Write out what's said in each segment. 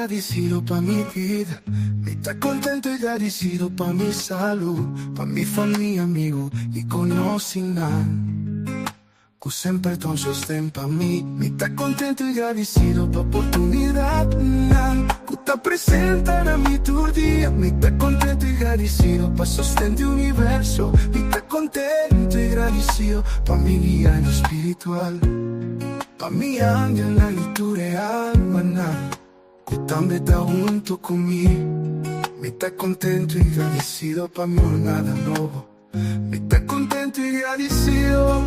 Agradecido pa' mi vida, me está contento y agradecido pa' mi salud, pa' mi familia, amigo y conoscinan. Que sempre ton sostén pa' mí, me está contento y agradecido pa' oportunidad, que está presente en mi tu día, me está contento y agradecido pa' sostén de universo, me está contento y agradecido pa' mi guía en lo espiritual, pa' mi ángel en tu real, maná. Que también está junto conmigo, me está contento y agradecido pa' mi jornada nueva, me está contento y agradecido.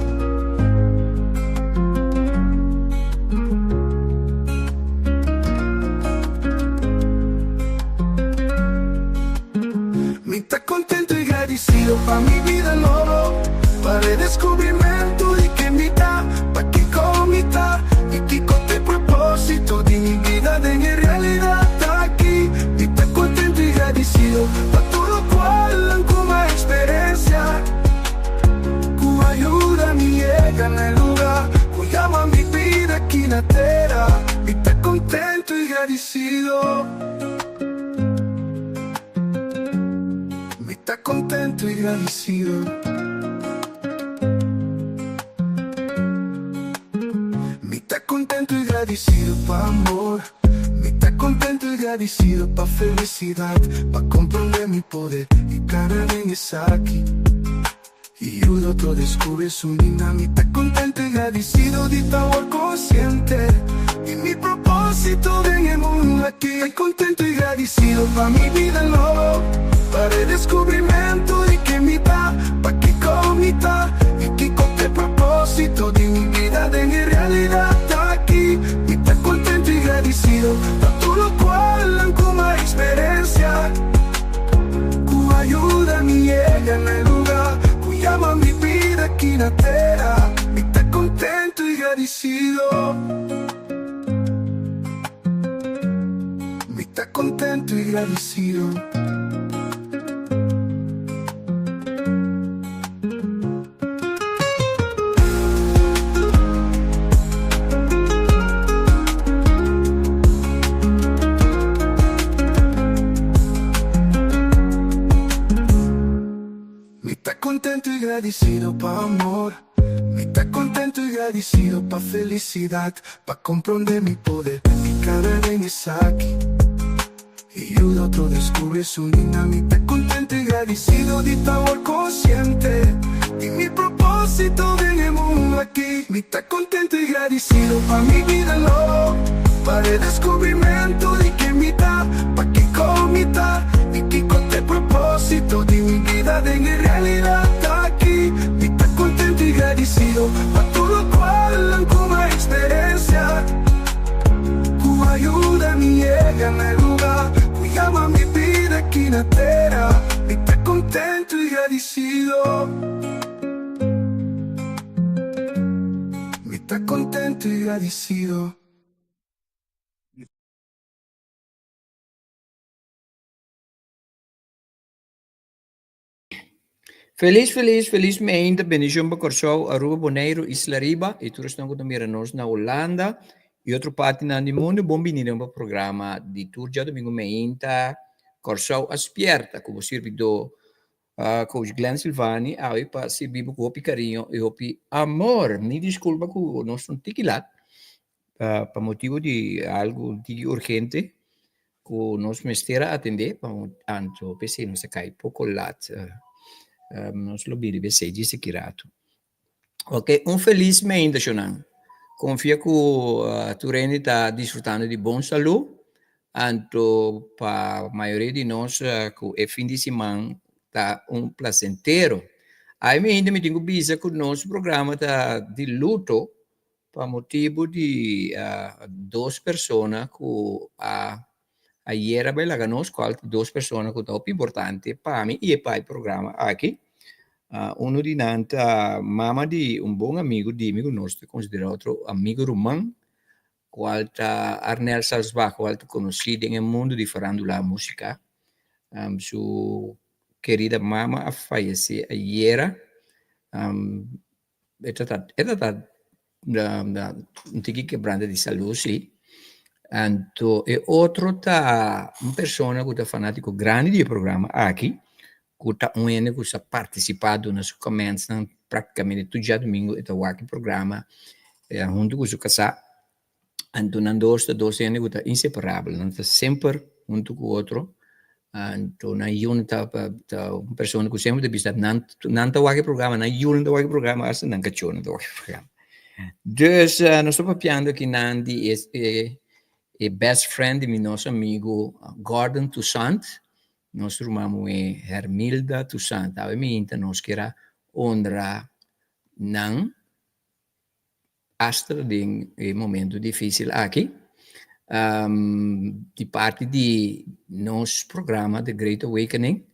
Me está contento y agradecido pa' mi vida nueva, para el descubrimiento de que me da, pa' que comita y que con el propósito de mi vida de mi realidad está aquí. Me está contento y agradecido pa' todo cual como experiencia, que ayuda a mi llega en el lugar, que llama mi vida aquí en la tierra. Me está contento y agradecido. Me está contento y agradecido. Me está contento y agradecido pa' amor, me está contento y agradecido pa' felicidad, pa' comprender mi poder y cara en esa aquí. Y el otro descubre su linda, me está contento y agradecido de estar consciente y mi propósito en el mundo aquí. Estoy contento y agradecido pa' mi vida nueva, para el descubrimiento de que me da, pa' que comita y que con el propósito de mi vida de mi realidad está aquí. Me está contento y agradecido pa' todo lo cual como experiencia, que llega en el lugar, que llama mi vida aquí en la tierra. Me está contento y agradecido. Me está contento y agradecido. Me está contento y agradecido pa' amor. Me está contento y agradecido pa' felicidad, pa' comprender mi poder, mi cara de Misaki. Y ayuda a otro descubrir su dinamita. Contento y agradecido de estar consciente y mi propósito en el mundo aquí. Me está contento y agradecido pa' mi vida, no, para el descubrimiento de que mitad, pa' que comita y que con el propósito de mi vida de en realidad está aquí. Me está contento y agradecido pa' todo cual como experiencia. Tu ayuda me llega en el lugar, que llama mi vida aquí en la tierra. Me está contento y agradecido. Me está contento y agradecido. Felizmente, bendición para Corsou, Aruba, Bonaire, Isla Riba, e todos estão com nós na Holanda, e outra parte do mundo, bom vindo para o programa de Turja, domingo meinta, Corsou Aspierta, como servidor, coach Glenn Silvani, aí para servir com o carinho e o amor. Me desculpa que nós não temos lá, para motivo de algo de urgente, que nós me estera atender, para anto, pensei, não se cai pouco lá, nós lo biri be sei disse kirato. Ok, infelizmente, Shonan, confia que tu está desfrutando de bom saúde, anto para a maioria de nós, que é fim de semana, está placentero. Aí ainda me tenho visa que o nosso programa está de luto, para motivo de duas pessoas que ayer bem lá nós duas pessoas que estão importante para mim e para o programa aqui. Uno di nanta mama di un buon amico di amico nostro, considerato amigo romano, qualta Arnel Salzbach, qualta conosciuto nel mondo di farandola musica. Su querida mama a fallecer ayer. È stata un tiki quebrante di salute, sì. E altro ta una persona che è fanatico grande di programma aqui, que ha participado nas começas praticamente todo dia domingo e aqui programa junto com o casal. Então não dois anos que inseparável, não está sempre junto com o outro. Então na junta uma pessoa que sempre de vista não está aqui programa, na junta aqui programa, assim não cachorro não aqui programa. Dus nós estamos papiando que Nandi é best friend de nosso amigo Gordon Toussaint. Nós chamamos Hermilda Toussaint. Obviamente, nós queremos honrar não hasta de momento difícil aqui. De parte de nosso programa The Great Awakening,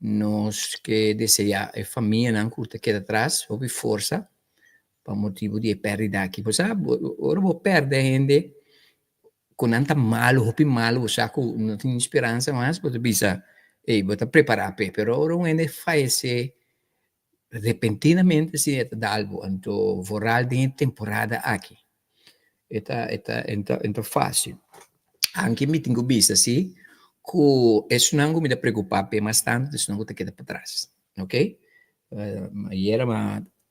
nós que deseja a família não curta que atrás, houve força, por motivo de perda aqui. Você ora vou perder gente com tanta malo, houve malo, você não tem esperança mais, você bisa vou preparar, pero ora um ainda faz repentinamente se dá algo, então voral de temporada aqui. Então fácil. Anche me tenho visto assim, que isso não me dá preocupar, mas tanto isso não te queda para trás, ok? Ayer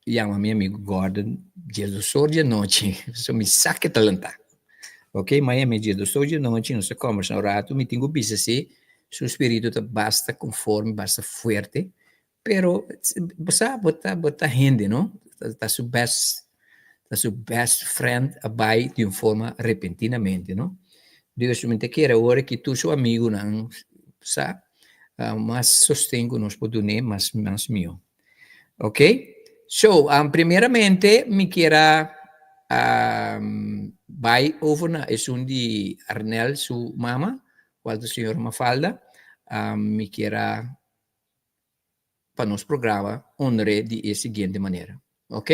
chama meu amigo Gordon, dia do sol de noite, isso me saca talentar, ok? Miami dia do sol de noite, não se conversa um rato, me tenho visto assim, seu espírito está basta conforme, basta forte, pero você bota rende, não? Está seu best friend abai de uma forma repentinamente, não? Deus me te quer agora que tu seu amigo não sabe, mas sostengo nos podune, mas meu, ok? So, primeiramente me quero vai over na é de Arnel sua mama, qual do senhor Mafalda, me quero para nuestro programa honre de la siguiente manera. ¿Ok?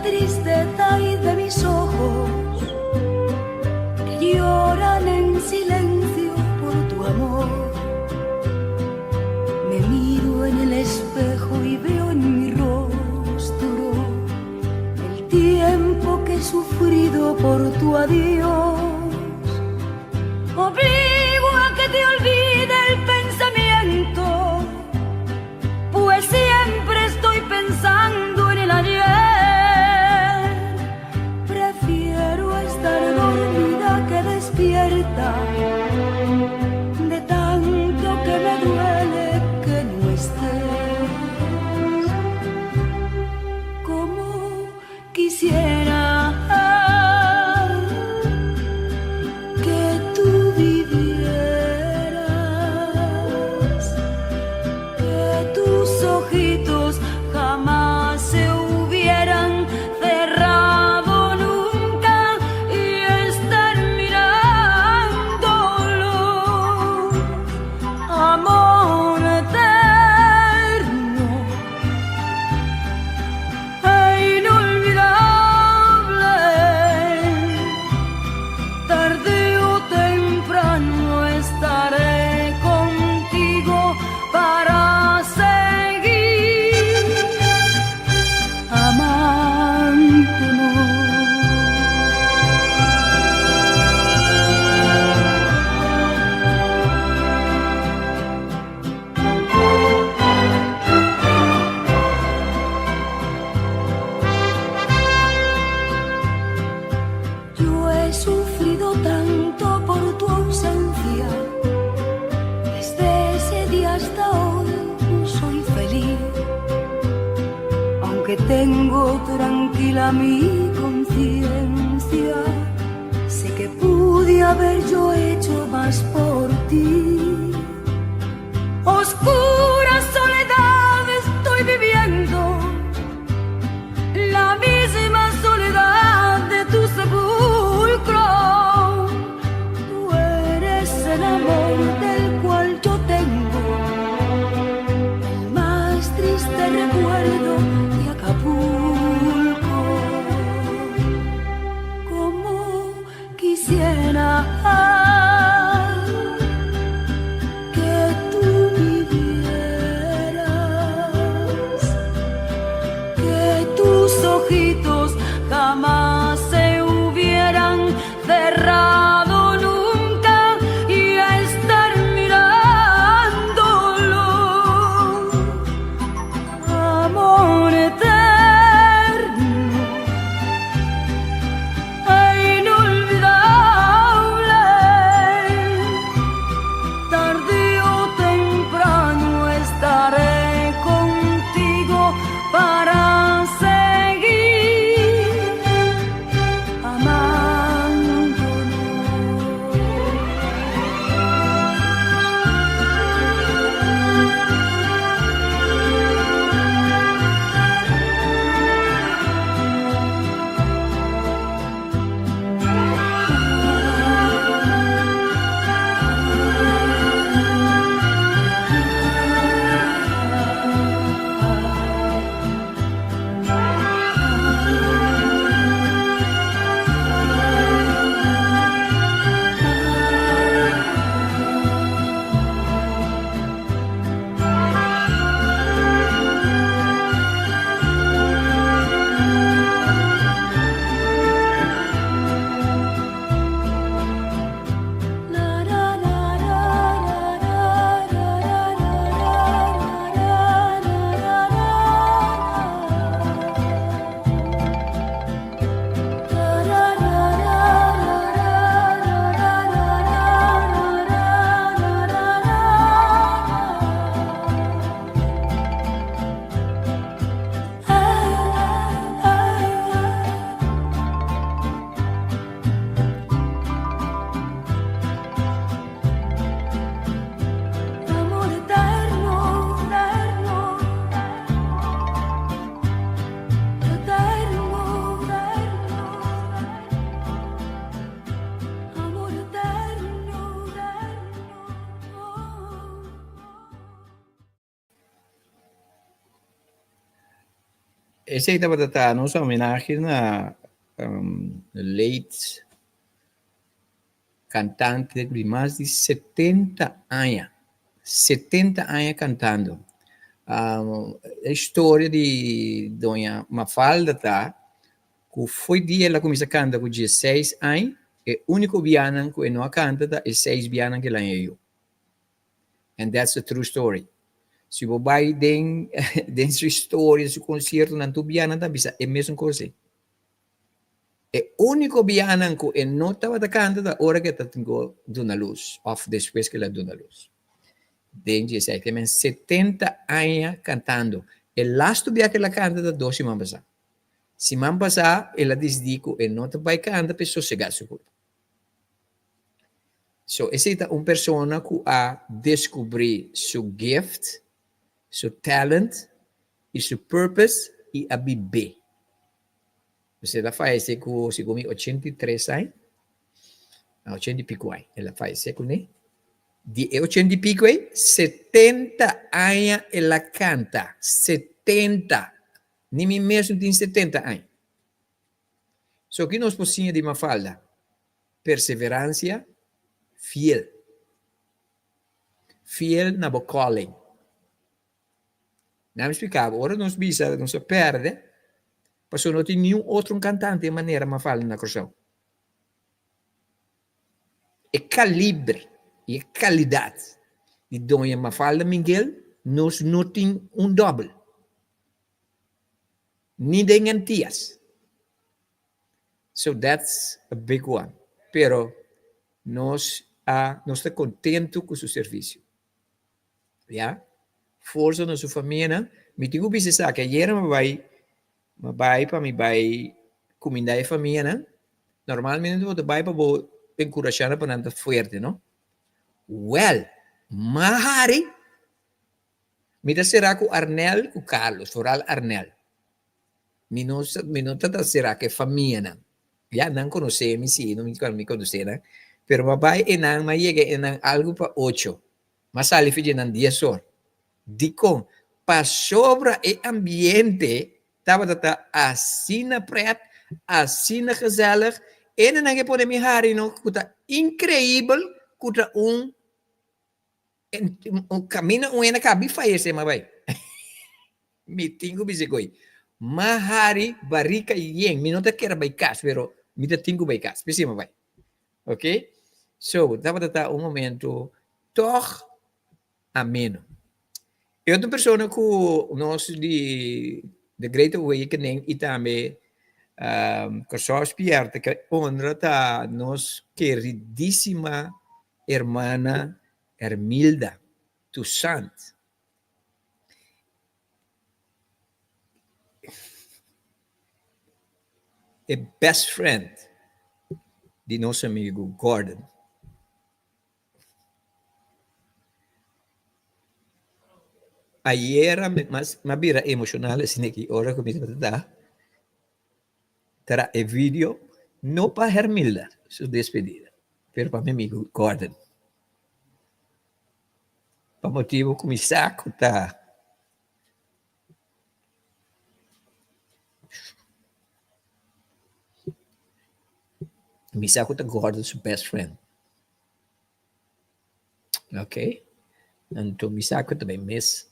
Tristeza y de mis ojos que lloran en silencio por tu amor. Me miro en el espejo y veo en mi rostro el tiempo que he sufrido por tu adiós. Obligo a que te olvide el pensamiento, pues siempre estoy pensando en el ayer. Despierta de tanto que me duele que no estés. Como quisiera que tú vivieras, que tus ojitos jamás se hubieran cerrado nunca y estar amor eterno e inolvidable. Tarde o temprano estaré contigo para seguir amándonos. Tengo tranquila mi conciencia, sé que pude haber yo hecho más por ti. Oscura soledad estoy viviendo, la misma soledad de tu sepulcro. Tú eres el amor del cual yo tengo el más triste recuerdo. Acapulco, como quisiera que tú vivieras, que tus ojitos jamás se hubieran cerrado nunca y a estar mirándolo, amor eterno. Para seguir esse aí estava a nossa homenagem na late cantante de mais de 70 anos. 70 anos cantando. A história de Dona Mafalda, tá? Que foi dia ela começou a cantar com 16 anos, e o único piano que não canta é 6 pianos que ela ganhou. And that's a true story. Se você vai dentro sua história, seu concerto, não tem piano, é a mesma coisa. O único piano que não estava cantando, a hora que está dando a luz, ou depois que ela dá a luz. Dentro de 70 anos cantando. O last dia que ela canta, 2 semanas passar. Semana passada, ela disse que não vai cantar para sossegar seu corpo. So, essa é uma pessoa que a descobrir seu gift, seu talent, e seu purpose, e a viver. Você ela faz isso com 83 anos, 80 e pico anos. Ela faz isso com ele. De 80 e pico anos, 70 anos ela canta. 70. Nem mesmo tem 70 anos. So, que nós possíamos de Mafalda? Perseverança, fiel. Fiel na calling. Não me explicava. Agora nós bisa, nós perde, mas não tem nenhum outro cantante de maneira Mafalda na canção. É calibre e qualidade de Dona Mafalda Miguel, nós não temos doble. Nem de garantias. So that's a big one. Pero nós estamos contentos com o seu serviço. Yeah? Força na sua família. Me digo que você que ayer me vai para me vai comida a família. Normalmente eu vai para encorajar para andar forte, não? Well, mahari. Me será com Arnel, com Carlos, Foral Arnel. Me não será que família. Ya não conhece me sim, não me conhece, né? Pero babai enang mayega enang algo para 8. Mas ali fiji nan 10 horas. Dicom, para sobra o ambiente, estava assim na pret, assim na gezellig, e não é para me hari no, kuta incrível, kuta um caminho na cabi faz mas vai. Me tingo bisigoi. Mahari barika yeng, me não te quero baikas, pero me te tingo baikas, pensima vai. Ok? So, estava um momento toch ameno. E outra pessoa que nós de Great Awakening e também que só espierta que honra tá nos queridíssima hermana Hermilda Toussaint. A best friend de nosso amigo Gordon. Ayer, mas mabira emocional assim aqui, ora comigo terá o vídeo não para Hermilda, sua despedida, mas para meu amigo Gordon. Para motivo que me saco tá. Me saco tá Gordon's best friend. Okay? Então me saco também miss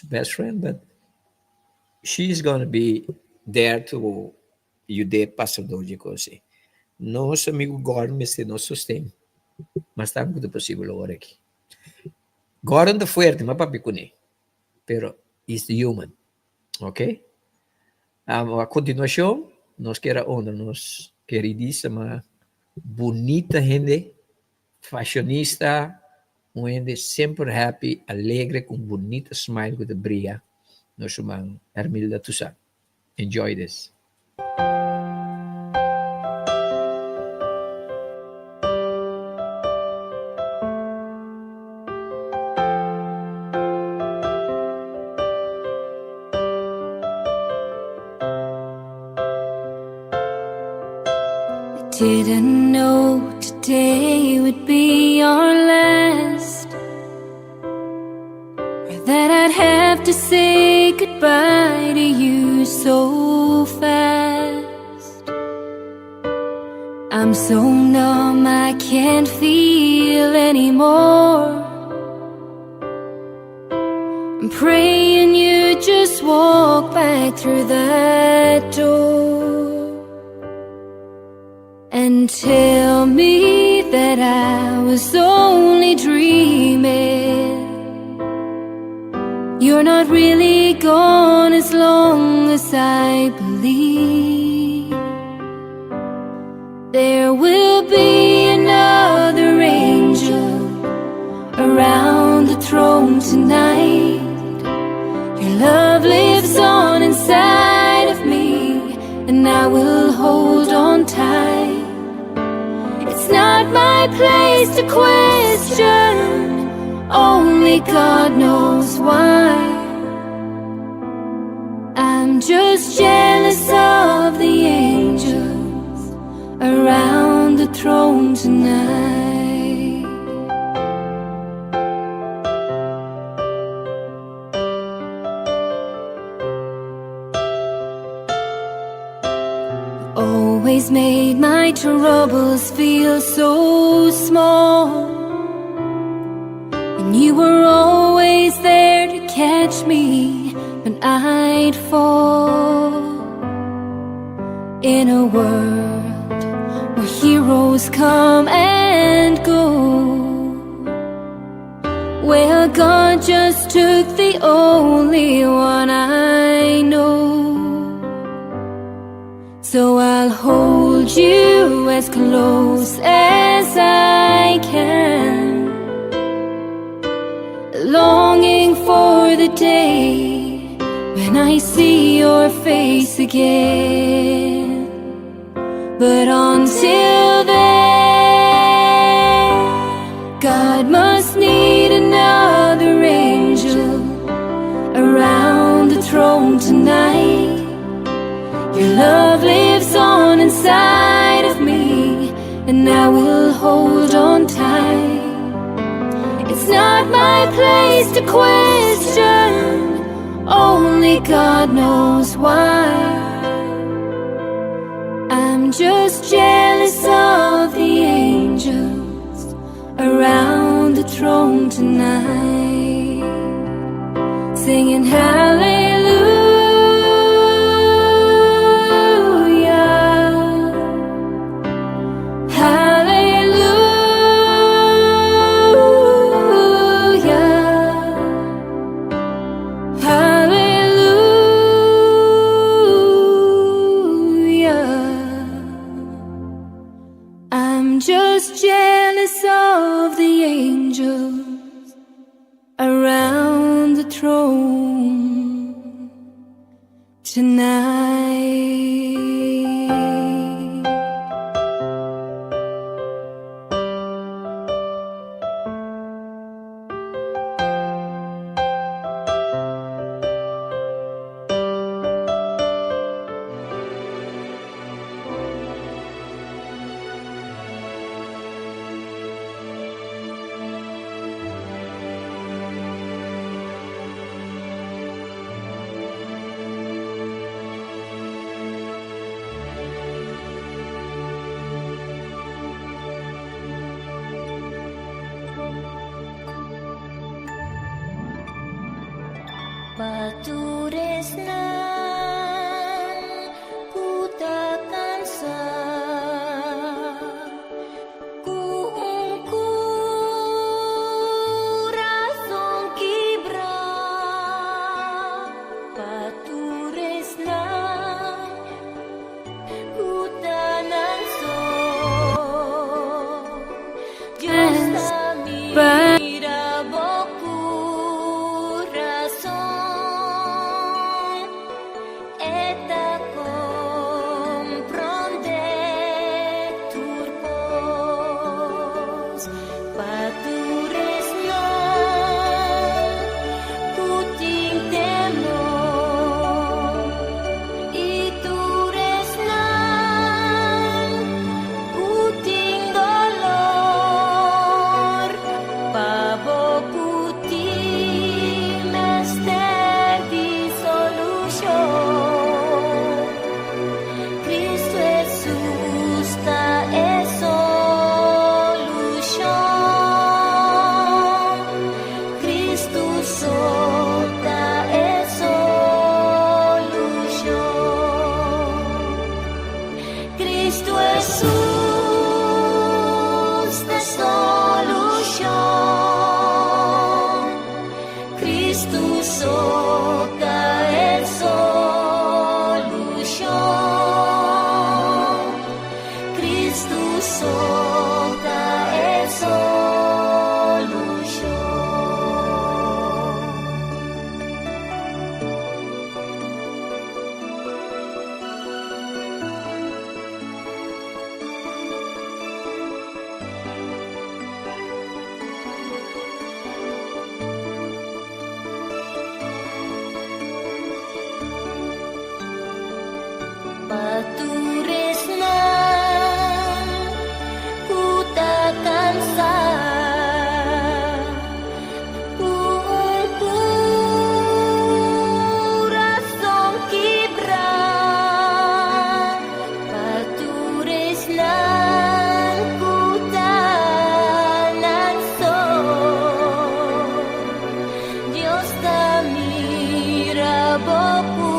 best friend, but she's gonna be there to you de passador de coisa. Nosso amigo Gordon me nos sustém, mas está muito possível agora aqui. Gordon está forte, mas papi com ele, pero is human, ok? A continuação, nós queremos honrar nos queridíssima, bonita gente, fashionista, uma gente sempre happy, alegre, com bonita smile que brilha. Nós chamamos Hermilda Toussaint. Enjoy this. Didn't know today would be our last, or that I'd have to say goodbye to you so so fast. I'm so numb I can't feel anymore. I'm praying you just walk back through that door and tell me that I was only dreaming. You're not really gone as long as I believe. There will be another angel around the throne tonight. Your love lives on inside of me, and I will hold on tight. It's not my place to question, only God knows why. I'm just jealous of the angels around the throne tonight. Always made my troubles feel so small, and you were always there to catch me when I'd fall. In a world where heroes come and go, well, God just took the only one I know. So I'll hold you as close as I can, longing for the day when I see your face again. But until then, God must need another angel around the throne tonight. Your love lives on inside of me, and I will hold on tight. It's not my place to question, only God knows why. I'm just jealous of the angels around the throne tonight, singing hallelujah. Just jealous of the angels around the throne tonight. Cristo Jesús de solución, Cristo soca el solución, Cristo soca el solución. Paturesnan ku tak cansar, un corazón quebrar. Paturesnan ku tak nansor, Dios te mira boku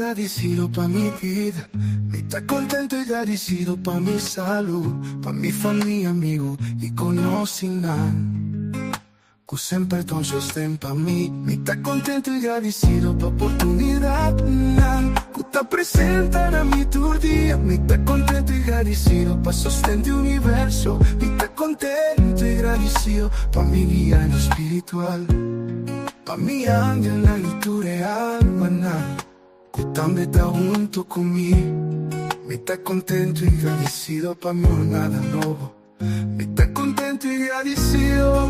Agradecido pa' mi vida, me está contento y agradecido pa' mi salud, pa' mi familia, amigo y conocinan, que siempre ton sostenpa mi, me está contento y agradecido pa' oportunidad, que está presente a mi tu día, me está contento y agradecido pa' sostente universo, me está contento y agradecido pa' mi guía en lo espiritual, pa' mi ángel en la luz real, maná. Que también está junto conmigo, me está contento y agradecido pa' mí no nada nuevo, me está contento y agradecido.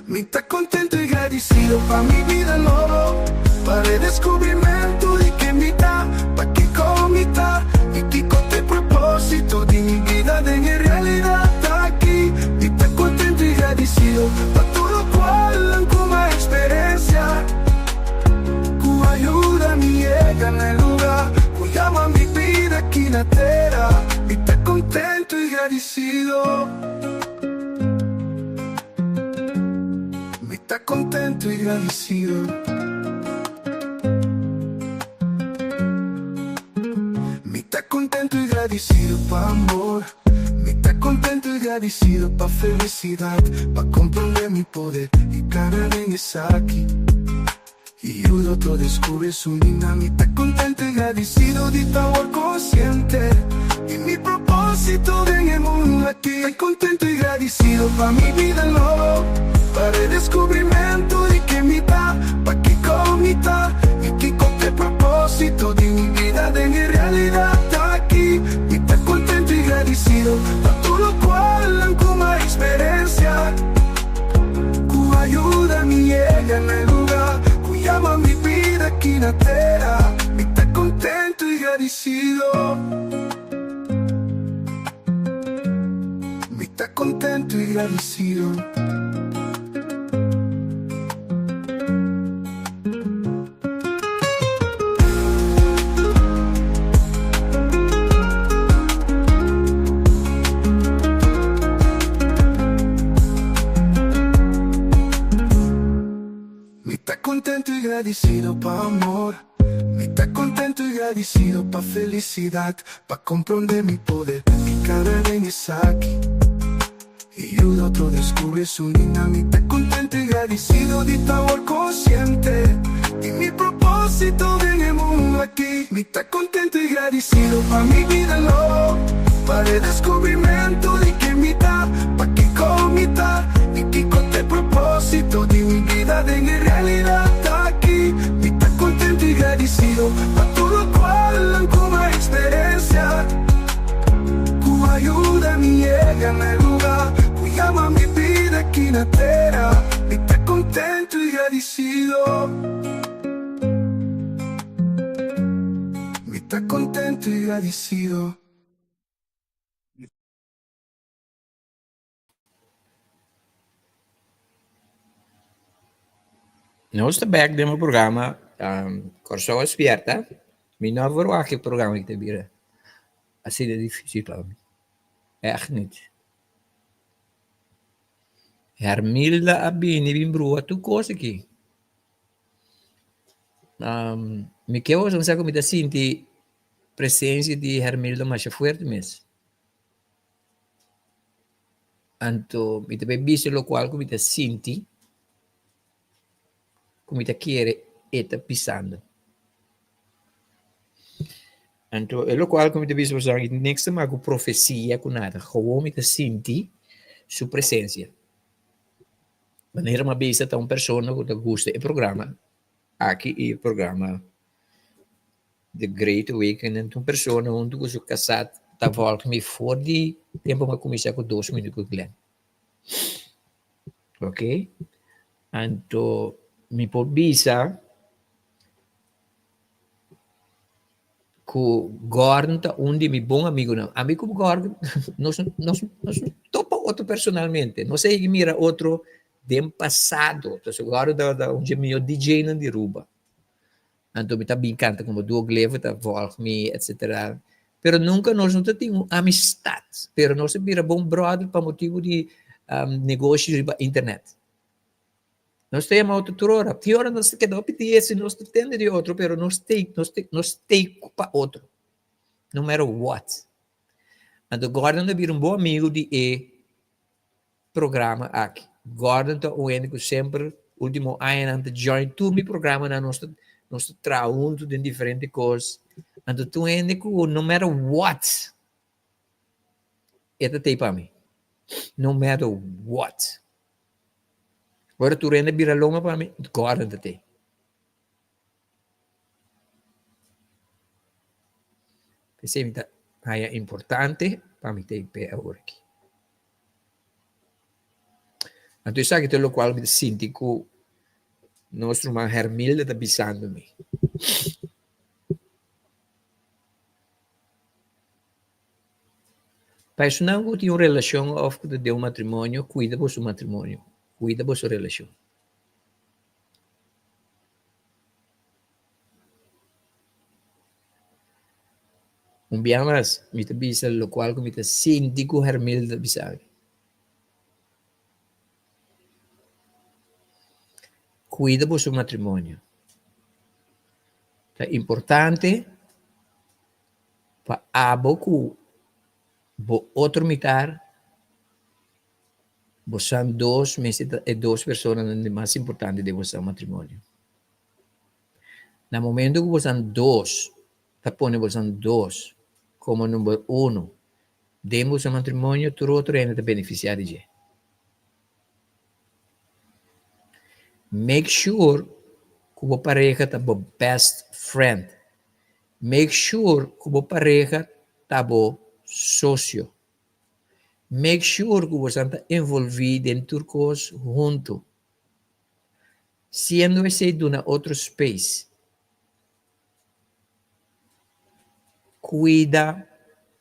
Me está contento y agradecido pa' mi vida nuevo, para el descubrimiento de que me da, pa' que comita y que con el propósito de mi vida de mi realidad está aquí. Me está contento y agradecido pa' todo cual como experiencia, que ayuda a mi llega en el lugar, que llama mi vida aquí en la tierra. Me está contento y agradecido. Me está contento y agradecido. Me está contento y agradecido pa' amor, me está contento y agradecido pa' felicidad, pa' comprender mi poder y cara en esa aquí. Y el otro descubre su dinamita, contento y agradecido de estar consciente y mi propósito en el mundo aquí. Estoy contento y agradecido pa' mi vida nuevo, para el descubrimiento de que mi da, pa' que comita y que con el propósito de mi vida de mi realidad está aquí. Y estoy contento y agradecido pa' todo lo cual como experiencia, que ayuda agradecido. Mitad contento y agradecido. Mitad contento y agradecido pa' amor. Mitad contento y agradecido pa' felicidad, pa' comprender mi poder. Mi cara ven es aquí y el otro descubre su dinamita. Contento y agradecido de tu amor consciente y mi propósito en el mundo aquí. Mitad contento y agradecido pa' mi vida, no, para el descubrimiento de que mitad, pa' que con mitad y que con el propósito de mi vida en realidad está aquí. Mitad contento y agradecido pa' todo cual como experiencia. Tu ayuda me llega en el lugar, tu llama mi vida aquí na terra. Mitad contento y agradecido. Mitad contento y agradecido. Nós estamos back no programa Corso Aspierta. Mi não verwacht je programma te bieden. Assim de difícil, glaube ich. Echt niet. Hermilda Abini Bimbrua, tu cosa aqui. Me quero usar como te senti presença de Hermilda mais forte mesmo. Anto, me te visto lo qual como te senti, como te quiere eta pisando. Anto, é lo qual como te visto usar que niks te maken profecia com nada, gewoon me te senti sua presença. Wanneer maar bezig está pessoa que gosta do programa, aqui é o programa The Great Awakening, uma pessoa onde eu sou casado, está volta me for de tempo para começar com 2 minutos com Glenn. Ok? Então, me pode bisa que Gordon está onde meu bom amigo não. Amigo Gordon, nós topa outro personalmente. Não sei que mira outro do passado. Então, agora da onde meu DJ não derruba. Então, me está brincando como do Gleva, tá volta-me, etc. Pero nunca nós não temos amistade. Pero nós vira bom brother para motivo de negócio de internet. Nós temos outra hora. Pior nós quedamos pedir se nós temos de outro, pero nós temos para outro. No matter what. Então, Gordon é um bom amigo de programa aqui. Gordon está o sempre, último ano, join todo o programa na nossa trabalho de diferentes coisas. Então, tu no matter what, esta tem para mim. No matter what. Agora, tu rende bira longa para mim, Gordon tem. Isso é importante para mim ter pé agora aqui. Então, isso aqui é o qual me sinto que nosso irmão Hermilda está pisando-me. Para isso não tem uma relação de um matrimônio, cuida do seu matrimônio, cuida da sua relação. Dia mais, me está pisando o qual me está sinto que Hermilda está pisando. Cuida do seu matrimônio. É importante para abocu bo outro mitar são 2 meses e 2 pessoas mais importantes de seu matrimônio. No momento que são 2, tá pondo são 2 como número 1, demos seu matrimônio, tu outro ainda te beneficiar de. Make sure que a pareja está bo best friend. Make sure que a pareja está bo sócio. Make sure que você está envolvido em turcos junto. Sendo esse de outro space. cuida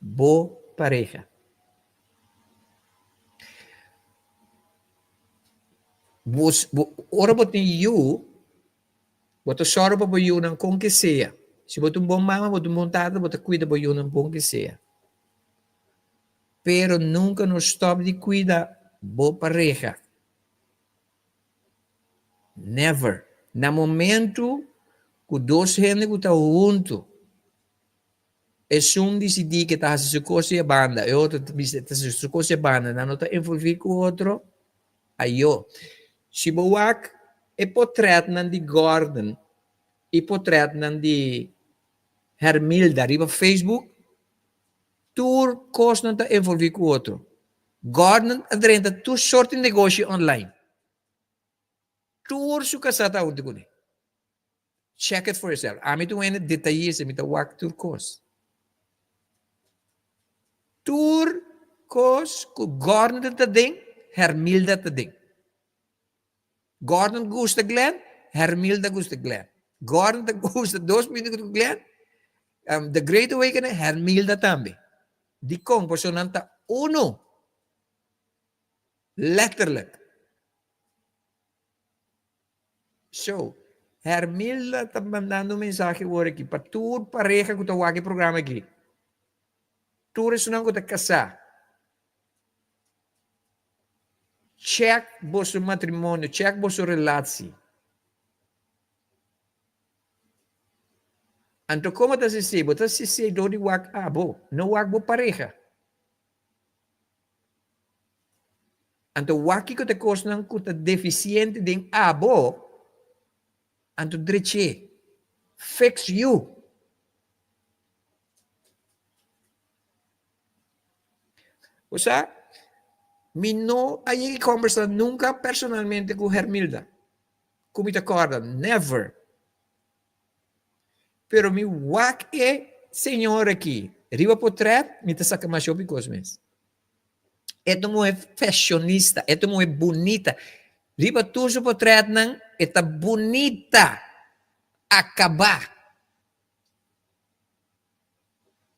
bo pareja. Ora botin you, bota soro para you não com que seja. Se botar bom mama, botar bom tata, bota cuida para you não bom que seja. Pero nunca nos stop de cuidar bo pareja. Never. Na momento que dois gente que estão juntos, é um decidir que está fazendo coisa e a banda, e outro está fazendo coisa e a banda, não está envolvido com o outro, aí eu. Se boak é portrait nan de Gordon, e portrait nan de Hermilda, riba Facebook, tur coisa não está envolvido com o outro. Gordon adrenta tu sorte de negócio online. Tur su casata onde com ele. Check it for yourself. A mim tu ainda detalhes, a mim tu wak tur coisa. Tur coisa que Gordon está dentro, Hermilda está dentro. Gordon gusta Glenn, Hermilda gusta Glenn. Gordon gusta 2 minutos com Glenn, The Great Awakening, Hermilda também. Die composicionanta uno. Letterlijk. So, Hermilda está mandando mensagem agora aqui para tudo pareja que está aqui programa aqui. Tudo isso não está casar. Check vosso matrimônio, check vosso relatie. Então, como está se dizer? Está se dizer do de wak abo, não wak bo pareja. Então, wak que te costam que está deficiente de abo, então, dreche, fix you. O sea, mi no hay conversado nunca personalmente con Hermilda. Como te acordas? Never. Pero mi wak senhora aqui. Riba portrait, me te saca mais shopping cosmes. Esta mulher fashionista, esta mulher bonita. Riba tudo portrait não, esta bonita. Acabar.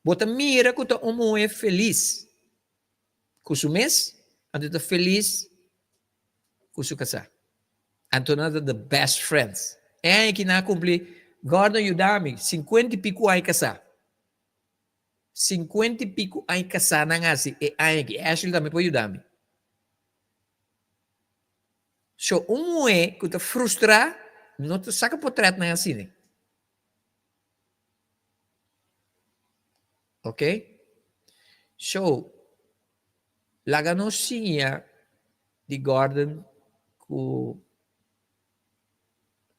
Bota mira que uma mulher feliz. Com o mês, ando está feliz com o casar. Antonada the best friends. É que não cumpre. Gordon Yudami, 50 e pico aí casar. 50 e pico aí casar não é assim. É aí que Ashley também pode Yudami. So, mulher que está frustrada, não te saca portrait não é assim, né? Ok? So, la ganosia de Gordon com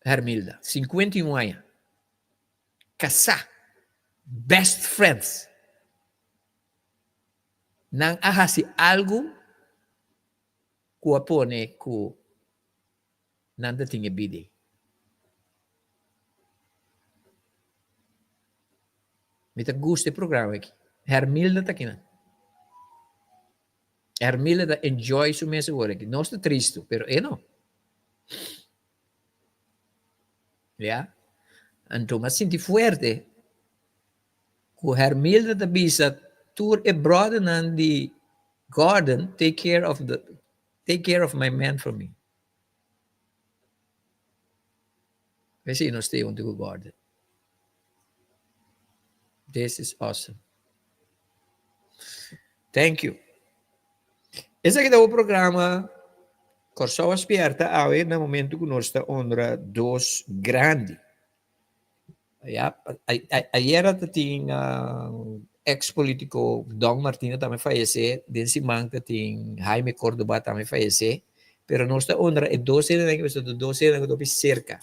Hermilda, 51 anos. Casar. Best friends. Não há algo que apone que nada tinha bide. Me gusta o programa aqui. Hermilda está aqui, não? Hermilda enjoy su mês agora aqui. Não está triste, pero não. Yeah? Então, mas senti forte. Que Hermilda está bisa tour e brother nan de Gordon take care of my man for me. Vê se não stay onde o Gordon. This is awesome. Thank you. Esse aqui é o programa Corsão Aspierta, aí no momento que nós estamos honra dos grandes. Ayer tinha ex-político Don Martino também faleceu, desse manca tinha Jaime Córdoba também faleceu, pero nós estamos honra e 12 anos que estou cerca,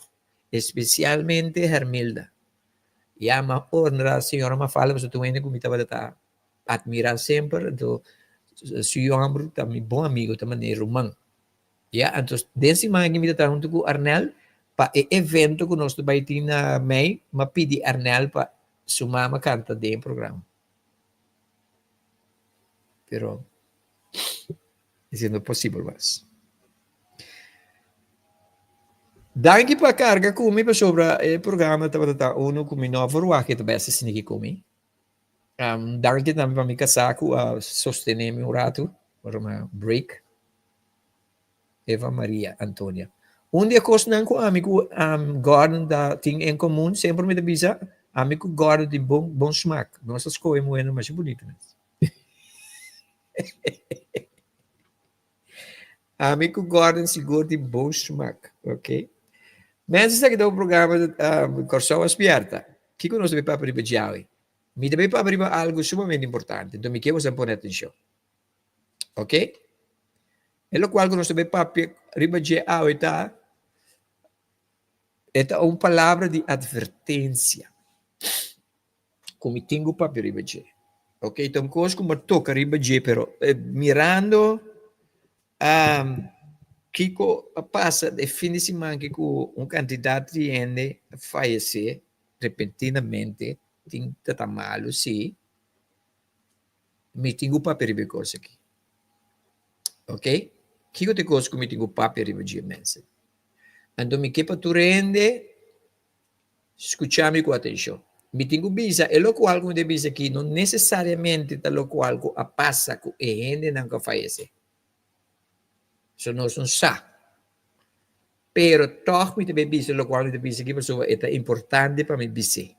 especialmente Hermilda. Mas honra a senhora Mafalda, mas eu estou indo comigo para admirar sempre, então seu ombro também bom amigo também Romão. Então desse manhã que me está junto com Arnel para o evento que nós vai ter na May, mas pedi Arnel para sumar uma canta dentro do programa. Pero isso não é possível, mas danke para carga comigo sobre o programa, tá uno com meu novo ruah que também assiste aqui comigo. Danke também para me casaco a sostener-me um rato para uma break. Eva Maria Antônia. Dia coisa não com amigo Gordon da tem em comum sempre me avisa amigo Gordon de bom smack. Nossas coisas muito mais bonito, né? Amigo Gordon seguro de bom smack, ok? Mas aqui do programa Corsão Aspierta. Que conosco de papo de Bejaui. Me deve para abrir algo sumamente importante. Então me quero pôr atenção. Ok? E lo qual conosco de papo Bejaui tá é uma palavra de advertência. Como tenho papo Bejaui. Ok? Então coisas como toca Bejaui, pero mirando Kiko passa de fim de semana que um candidato de gente falece repentinamente, tem tata malo, sim, me tenho papel de coisa aqui. Ok? Kiko te coisa que me tenho papel de dia mensa. Então, me quepa tu rende, escutami com atenção. Me tenho bisa, e lo qual como de bisa aqui, não necessariamente da lo qual a passa com a gente não que falece. Isso não sabe. Pero toch me te bisa, lo qual te bisa aqui, pessoa, é importante para me bisa.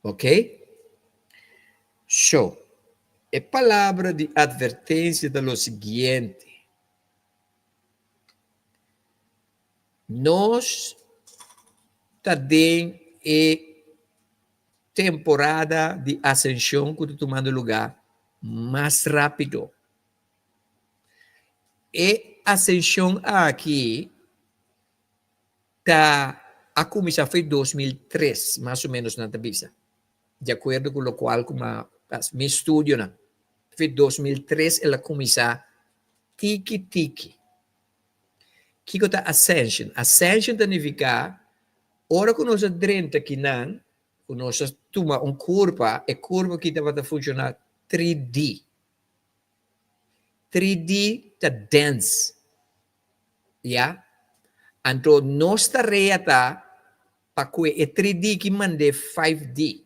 Ok? So, a palavra de advertência é o seguinte. Nós também é temporada de ascensão que está tomando lugar mais rápido. E ascensão aqui está a começar foi 2003, mais ou menos na tabisa. De acordo com o qual, como meu estudo, né? Foi 2003 ela começar tiki-tiki. Que é a ascension? Ascension significa, ora que nós adrenta aqui não, que nós toma curva, e curva que vai funcionar 3D. 3D está dense. Yeah? Então, nossa tarefa para que é 3D que mande 5D.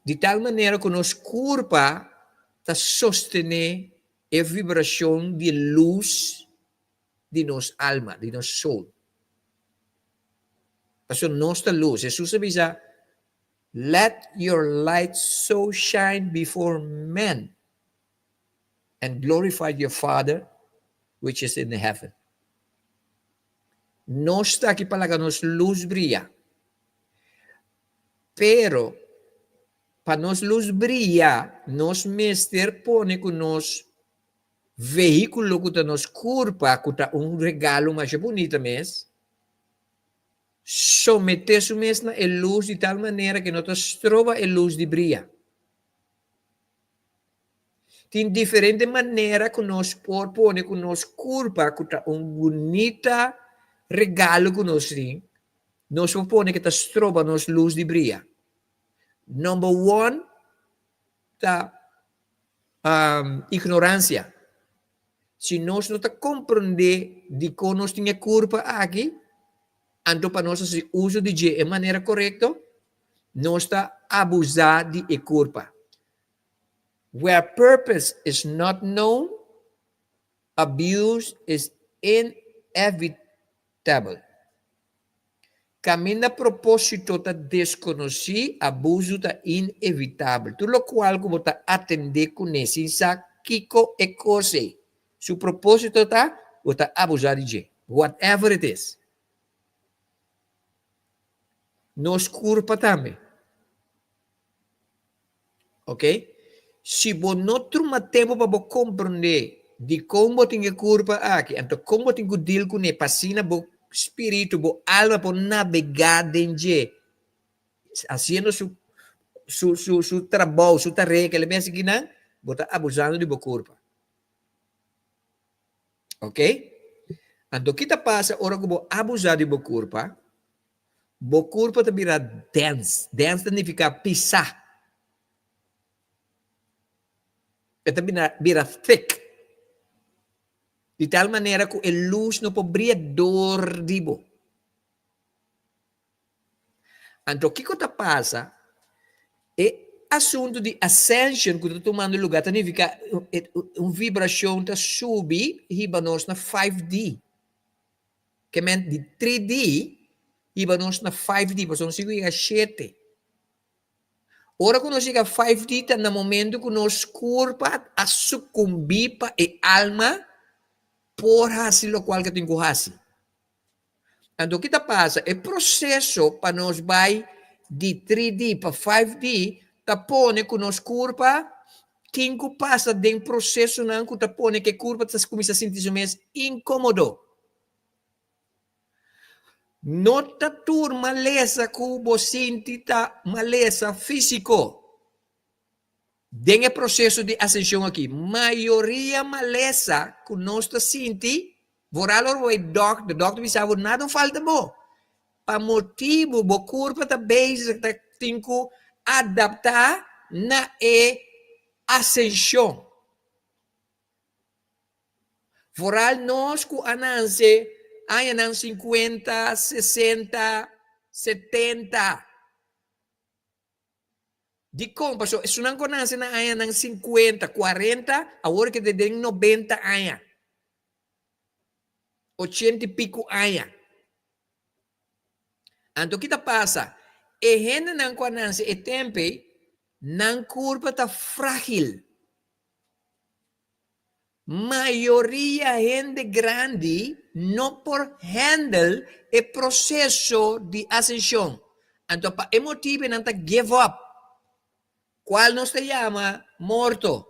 De tal maneira que nós curva está sostener a vibração de luz de nossa alma, de nosso soul. Então, nossa luz, Jesus avisa, let your light so shine before men and glorify your Father which is in the heaven. Nós está aqui para que nossa luz brilha. Pero, para nossa luz brilhar, nós mestre põe com nós veículo que nos curva, que está regalo mais bonito mesmo, someter-se mesmo a luz de tal maneira que nós trova a luz de brilha. Tem diferente maneira que nós põe com nós curva, que está bonito regalo que nós tem, nós põe que está trova nos luz de brilha. Number one, tá ignorância. Se nós não compreender de como nós temos curva aqui, então para nós se uso de maneira correta, nós está abusar de curva. Where purpose is not known, abuse is inevitable. Caminho a propósito está desconhecido, abuso está inevitável. Tudo o qual como está atender com esse, sabe que é coisa. Se o propósito está abusar de whatever it is. Nos culpa também. Ok? Se você não tem tempo para compreender de como tem que culpa aqui, então como tem que deal com a passina, o espírito, a alma, para navegar dentro, fazendo seu trabalho, sua tarefa, que ele pensa que não, você está abusando de culpa. Ok? Então, o que passa, ora que você abusar de culpa te vira dense. Dense significa pisar. Te vira thick. De tal maneira que a luz não pode brilhar de você. Então, o que passa? É assunto de ascension que está tomando lugar, significa uma vibração está subir e nós na 5D. Que é de 3D e nós na 5D, mas nós chegamos a 7. Ora que nós chegamos a 5D, está no momento que nós corpo a sucumbir para a alma por fazer o qual que tem que fazer. Então, o que passa? É processo para nós vai de 3D para 5D, tá põe que nós corpo, quem que passa dentro do processo não que tá põe que corpo tá começa a sentir mais incômodo. Nota tur maleza que você sente tá maleza físico. Dentro do processo de ascensão aqui, maioria maleza que nós tá sente, voralo o doctor bisa nada falta bom. Para motivo o corpo tá base tá tem que adaptar na ascensão. Voral nós que ananse aí nan 50, 60, 70. De como, so, se não conhece na aí nan 50, 40, agora que tem 90 aí. 80 e pico aí. Então, o que passa? E gente não conhece o tempo, não curva está frágil. Maioria gente grande não por handle o processo de ascensão. Então, para emotivo não está give up. Qual nos se chama morto.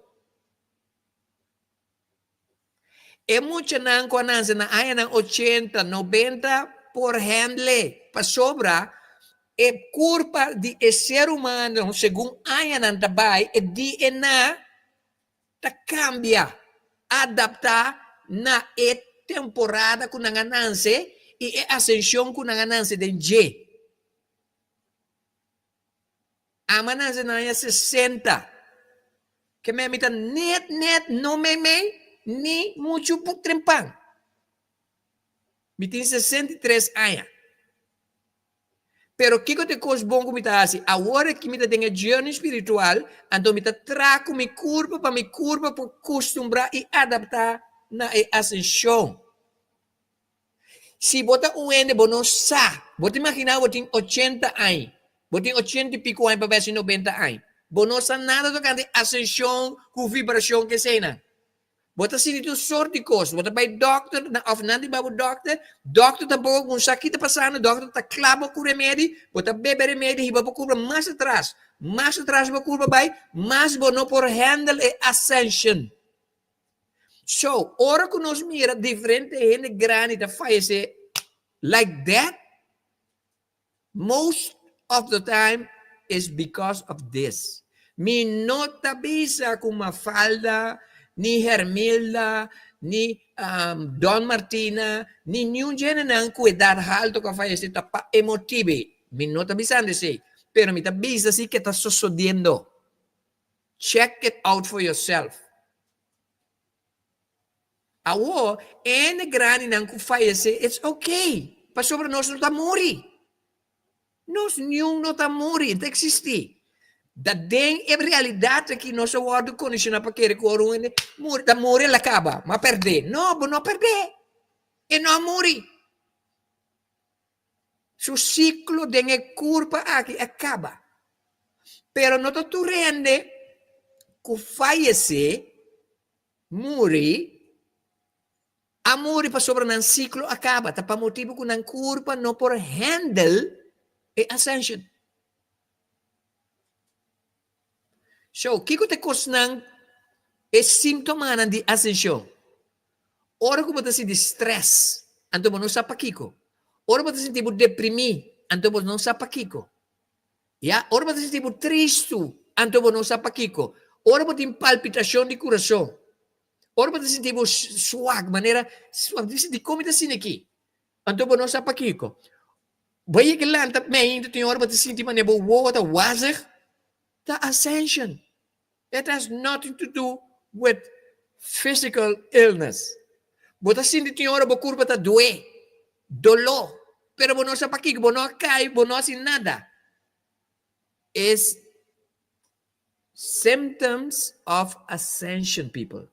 E muito não conhece na área 80, 90 por handle. Para sobra, é culpa de ser humano, segundo a área da bai, é DNA tá cambia, adaptar na temporada com a ganância e a ascensão com a ganância de G. A ganância na área 60. Que me mita net, não me, ni muito por trempang. Me tem 63 anos. Pero que te cos bom que me tá assim, agora que me tá tem a journey espiritual, então me tá traco me curva para costumbrar e adaptar na ascensão. Se bota um ende bono sa, bota imaginar botin 80 anos, botin 80 e pico anos para ver se 90 anos. Bono sa nada tocante ascensão com vibração que cena. Bota sini tu sorte coisa, bota vai doctor, of nanti babu doctor tá bom com sakit passando, doctor tá clavo com remédio, bota bebe remédio e babu curva mais atrás babu curva vai, mais bono por handle e ascension. So, ora que nós mira diferente gente grande da faz like that, most of the time is because of this. Me nota bisa com uma falda, ni Hermilda, ni Don Martina, ni nenhum gênero não cuidar alto que faz esse tapa emotivo. Me não está avisando assim, pero me está avisando assim que está sucedendo. Check it out for yourself. Awo, ene grande não que faz it's okay. Para sobre nós não está morrer. Nós nenhum não está morrer, não existe. Da den é realidade que nós word condicionar para que corro ene morrer la acaba, mas perder. Não perder. E não morrer. Su ciclo de curva aqui acaba. Pero não tu rende que faz morrer. A morrer para sobre um ciclo acaba. Tá para motivo que não curva não por handle e ascension. So, o que te cosnan é sintoma de ascensão. Ora que você sente stress, então não sabe kiko. Ora você sente deprimido, então não sabe kiko. Ya, ora você sente triste, então não sabe kiko. Ora você tem palpitação de coração. Ora você sente suave, maneira suave, você sente como está assim aqui. Então não sabe kiko. Vai que lá, também, tem hora você sente maneira boa, tá wazig. The ascension. It has nothing to do with physical illness. Bota sindi tem hora curva tá doer, dolor. Pero bono sa pakik, bono cai, bono sin nada. is symptoms of ascension, people.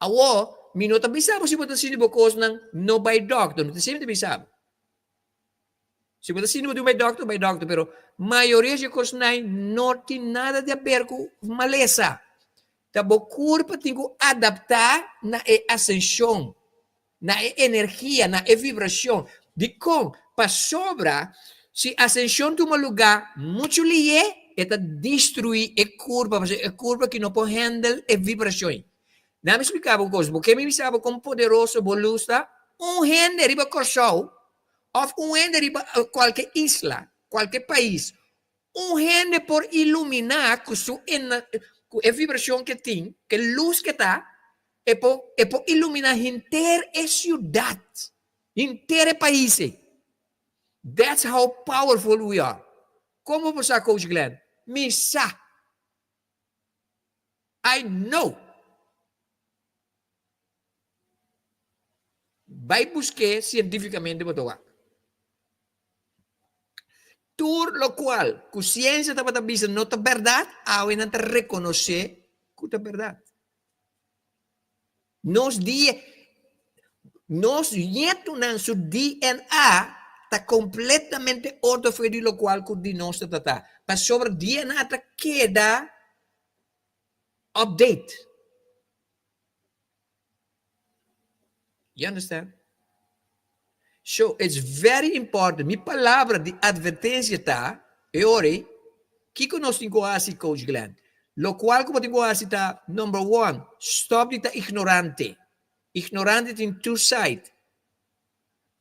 Awo, minuto bisabo si buta sinibukos ng no by doctor. No sino bisabo. Si buta sino by doctor, pero maioria de coisas não tem nada de a ver com maleza. O corpo tem que adaptar na ascensão, na energia, na vibração. De como, para sobra, se a ascensão de um lugar muito lié, é destruir a curva que não pode handle a vibração. Não me explicava uma coisa, porque me pensava como poderoso volusta, rende riba Corsol, ou rende riba qualquer isla, qualquer país, rende por iluminar com a vibração que tem, que luz que está, é por iluminar inteira a cidade, inteira país. That's how powerful we are. Como você, Coach Glenn? Misa. I know. Vai buscar cientificamente botoa. Tur lo qual, com ciência está para dizer não é verdade, ao não reconhecer que é verdade. Nós jeito na seu DNA está completamente ortoferido lo qual que de nós está. Mas sobre DNA está queda update. You understand? So, it's very important. Mi palavra de advertência está, e ora, que nós temos que fazer, Coach Glenn? Lo qual que temos que fazer está, number one, stop de ignorante. Ignorante tem two sides.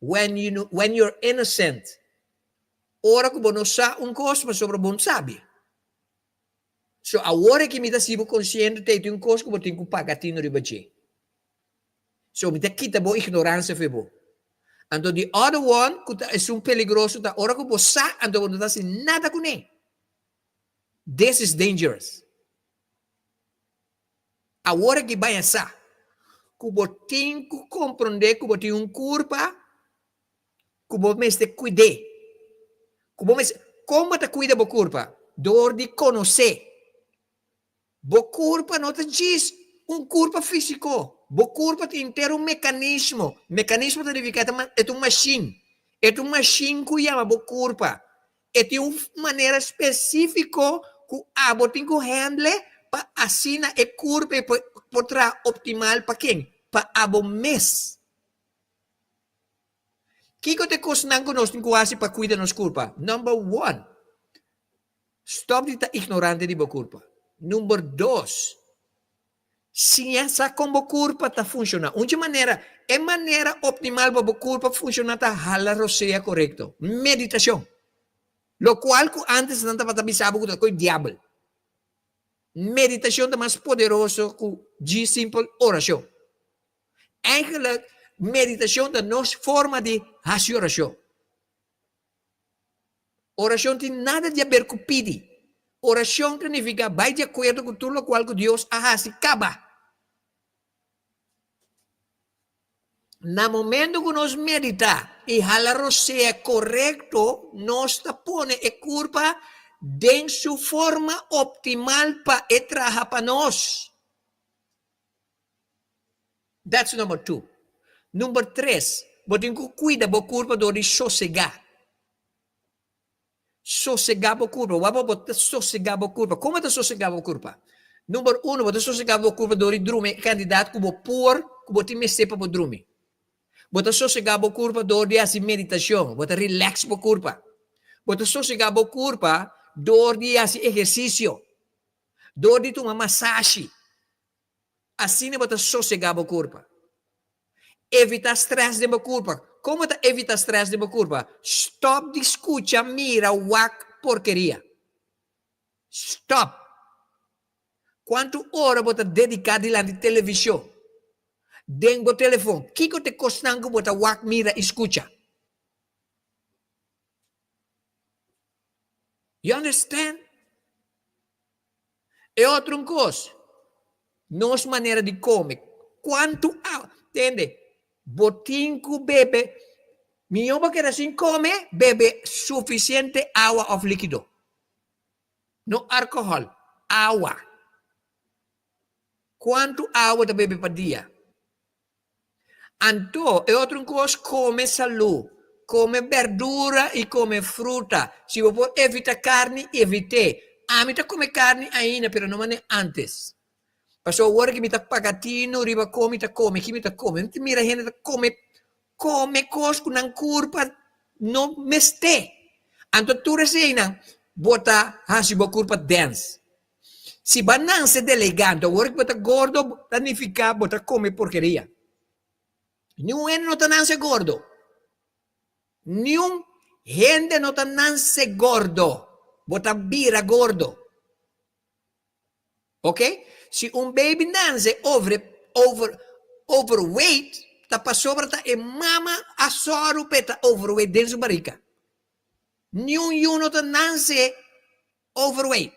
When you're innocent, ora que não sabe coisa, mas sobre bom sabe. So, agora que me dá sibo consciente, tem coisa que tenho que pagar tino de bache. So, me dá quita bo ignorância febo. And the other one, é peligroso, tá ora que você ando não dá nada com ele. This is dangerous. Agora que vai essa, que você tem que compreender que você tem culpa, que você cuidar. Como você cuida da culpa? Dor de conhecer. A culpa não te diz culpa físico. A culpa tem mecanismo. Mecanismo significa é uma machine. É uma machine que chama a culpa. É de uma maneira específica que você tem que handle para assim a culpa para optimal para quem? Para a mês. O que te custa que nós temos que fazer para cuidar da nossa culpa? Number one, stop de estar ignorante de a culpa. Number dois, ciência como a culpa está funcionando. Uma maneira optimal para a culpa funcionar está hala roceia correto. Meditação. Lo qual antes não estava avisado que é o diabo. Meditação é mais poderoso que simple oração. Eigenlijk, meditação é a nossa forma de fazer oração. Oração tem nada a ver com pedir. Oração significa vai de acordo com tudo o qual Deus se acaba. No momento que nós meditamos e a seja correto, nós põe a culpa de sua forma optimal para trabalhar para nós. That's number two. Number três, você tem que cuidar da culpa de sossegar. Sossegar a culpa. Você sossegar a culpa. Como você sossegar a culpa? Número um, você sossegar a culpa de dormir candidato que você pôr, que você me sepa para dormir. Você sossegar a culpa de fazer meditação. Você relax a culpa. Você sossegar a culpa de fazer exercício. De tomar massagem. Assim você sossegar a culpa. Evitar stress de uma culpa. Como você evita stress de uma culpa? Stop de escutar, mira, whack, porqueria. Stop. Quanto hora você dedicar diante de televisão? Dentro do telefone. O que te custa que você whack, mira, escuta? You understand? É outra coisa. Nossa maneira de comer. Quanto entende? Botinho bebe, minha que assim come, bebe suficiente água ou líquido. no álcool, água. Quanto água você bebe por dia? Então, é outra coisa, come saúde, come verdura e come fruta. Se você pode evitar carne, evite. A mim come carne ainda, mas não é antes. Passou agora que me está pagatino, riba come, que me está come. Não te mira gente come coisa que não curva, não meste. Então, tu recena, bota, se você curva dance. Se banan se delegando, agora que bota gordo, significa bota come porqueria. Nenhum gente não está nance gordo. Nenhum gente não está nance gordo. Bota vira gordo. Ok? Se baby nance overweight, tá para sobra, tá e mama a soro peta overweight dentro da barriga. Nenhum não está nance overweight.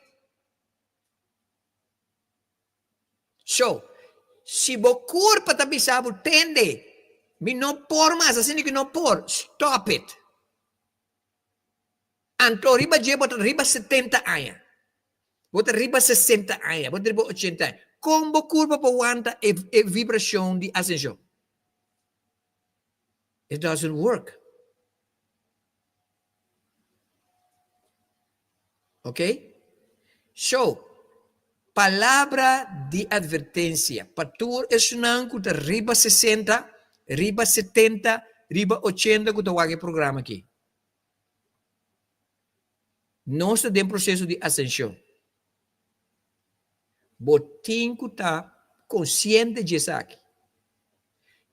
So, se o corpo está bisabo tende, me não por mais, assim que não por, stop it. Então, riba dia, bota riba 70 anos. Bota riba 60 anos, bota riba 80 anos. Como o corpo aguanta a vibração de ascensão? It doesn't work. Ok? So, palavra de advertência. Patur é sunang kuta riba 60, riba 70, riba 80 kuta wagi programa aqui. Nós estamos em processo de ascensão. Botim kuta consciente de isso aqui.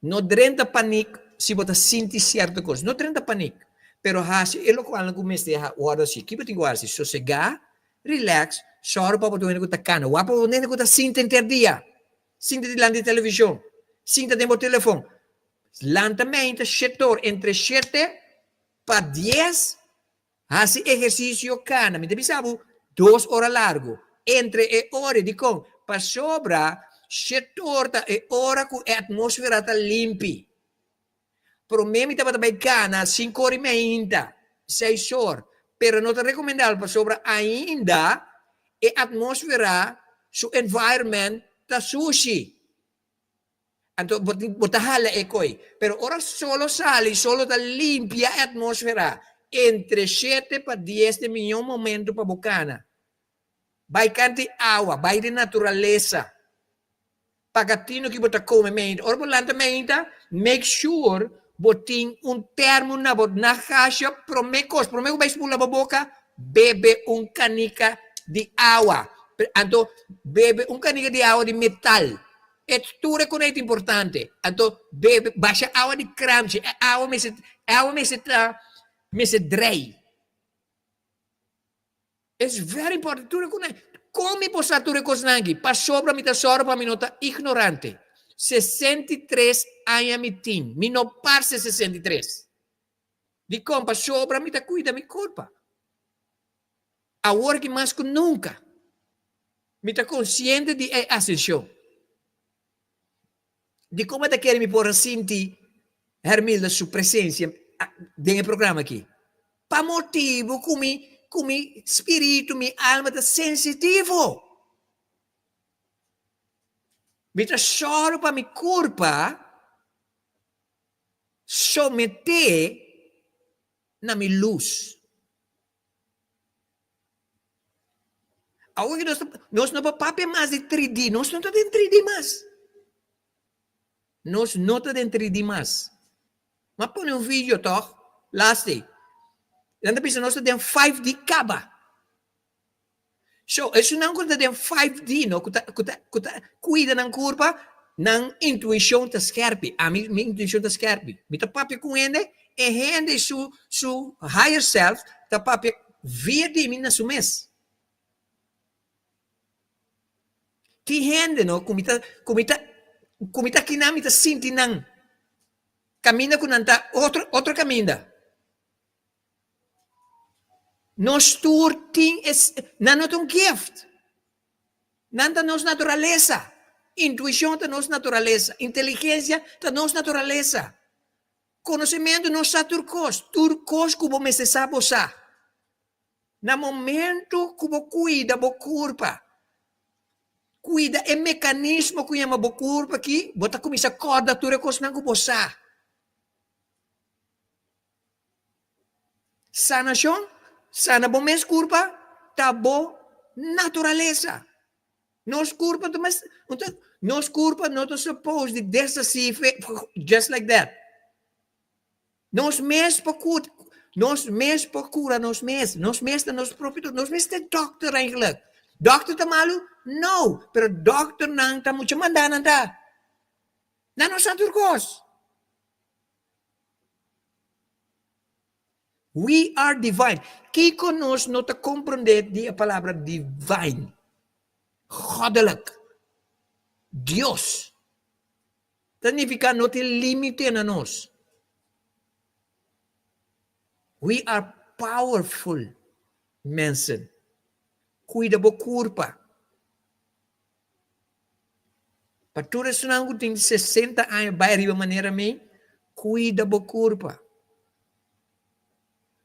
Não drenta pânico se você sente certa coisa. Não drenta pânico. Pero hasi, ele quando comece a hora assim, que botem guarda se sossegar, relax. Soro para poder nega cana, wapa nega ta sinta interdia, sinta diante da televisão, sinta dentro do telefone. Lentamente, setor entre 7 para 10, hace exercício cana. Me sabe 2 horas largo, entre e hora de com, para sobra, setor ta e hora com a atmosfera ta limpi. Pro me mi tava bem cana 5 horas e meia, 6 horas, pero não te recomendado para sobra ainda. E atmosfera, su environment, ta sushi. Então, bota hala e coi. Pero ora solo sale, solo ta limpia a atmosfera. Entre 7 para 10 de milhão momento para bocana. Vai canti água, vai de natureza. Pagatino que bota come mente. Ora bolanta mente, make sure botin termo na caixa, promecos vai expulsar a boca, bebe canica de água. Então, bebe canica de água de metal. Textura é importante. Então, bebe, baixa água de crunch. Água me se dry. It's very important. Come posatura cosnangi. Pa sobra mi tesoro pa minota ignorante. 63 anos mi team. Mi no parse 63. Di compa sobra mi ta cuida mi colpa. Agora que mais que nunca, me está consciente de ascensão. De como é que quer me pôr sentir, Hermilda, sua presença dentro do programa aqui. Para motivo que meu espírito, minha alma está sensitivo. Me está choro para minha culpa, someter na minha luz. Agora nós não papel mais de 3D, nós não estamos em 3D mais. Nós não estamos em 3D mais. Mas põe vídeo, toch? Last day. Nós estamos em 5D caba. So, isso não é em 5D, não? Cuida na curva, na intuição está scherpe. A minha intuição está scherpe. Me está papel com ele, e ele, su higher self, está papel via de mim na sua mesa. Que gente, não? Como está aqui na minha sinti não. Camina com nanta outro caminho. Nós turting não é um gift. Nanta nossa natureza. Intuição é nossa natureza. Inteligência é nossa natureza. Conhecimento não é turcos. Turcos como me se sabe usar. Na momento que você cuida do corpo, cuida o mecanismo que chama o corpo aqui, você começa a acordar tudo que você você. Sanação, sana bom mês corpo, tá bom natureza. Nos corpo, nos corpo não é supposed to desaceive just like that. Nos mês para cura, nos mês para cura, nos mês nos próprios, nos mês de doctor eigenlijk. Dokter tá malu? No, pero dokter nang tá muito mandana tá. Na nos turcos. We are divine. Kiko nos não te compreender a palavra divine. Goddelijk. Deus. Significa não te limite na nós. We are powerful mensen. Cuida do corpo. Para todas as pessoas que têm 60 anos, vai de maneira bem, cuida do corpo.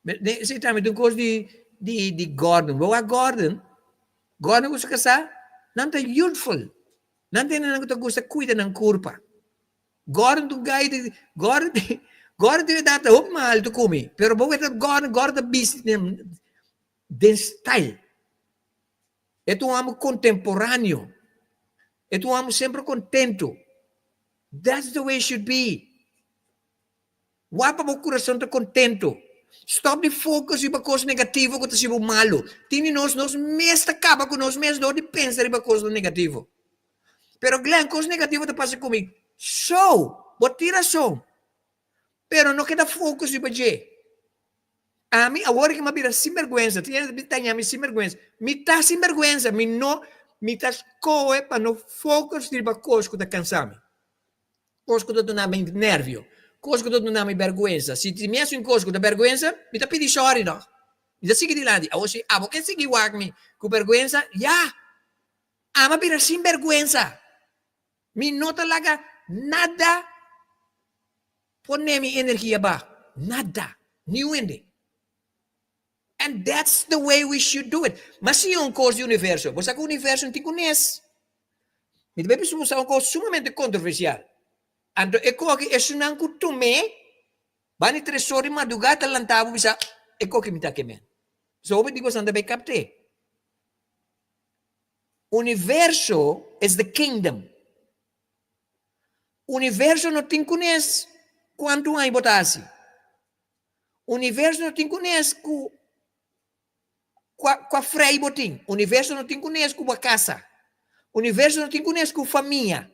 Você está me coisa de Gordon. Boa Gordon. Gordon você casar? Não está youthful. Não tem nada que você cuida do corpo. Gordon tu guide. Gordon tu dá o mal tu come. Pero boa Gordon business den style. É um amo contemporâneo. É um amo sempre contento. That's the way it should be. Wapa o coração está contento. Stop de focus em coisa negativa que está malo. Tini nós mesmo acaba com nós mesmos de pensar em coisa negativa. Pero Glenn, coisa negativa está passando comigo. Boa tiração. Pero não queda focus em você. A mim, agora que me vira sem vergonha, tinha me sem vergonha. Me tá sem vergonha, me tá coe para não focus em coisa que está cansado. Coisa que está me nervio. Coisa que está me vergonha. Se te messo em coisa que está vergonha, me tá pedindo sorry, não. Me tá seguindo lá. Hoje, porque seguir com vergonha, já. Me vira sem vergonha. Me não tá laga nada. Põe minha energia ba. Nada. Nenhum. And that's the way we should do it. Mas se é uma coisa do universo, você que o universo não te conhece. Me deve ser uma coisa sumamente controversial. Então, é que é não que tu me, vai no tresor de madrugada, lantava, bisa, é que me está queimando. So, eu digo, você deve captar. O universo is the kingdom. O universo não te conhece quanto há em botasse. O universo não te conhece com a freio botim. O universo não te conhece com a casa. O universo não te conhece com a família.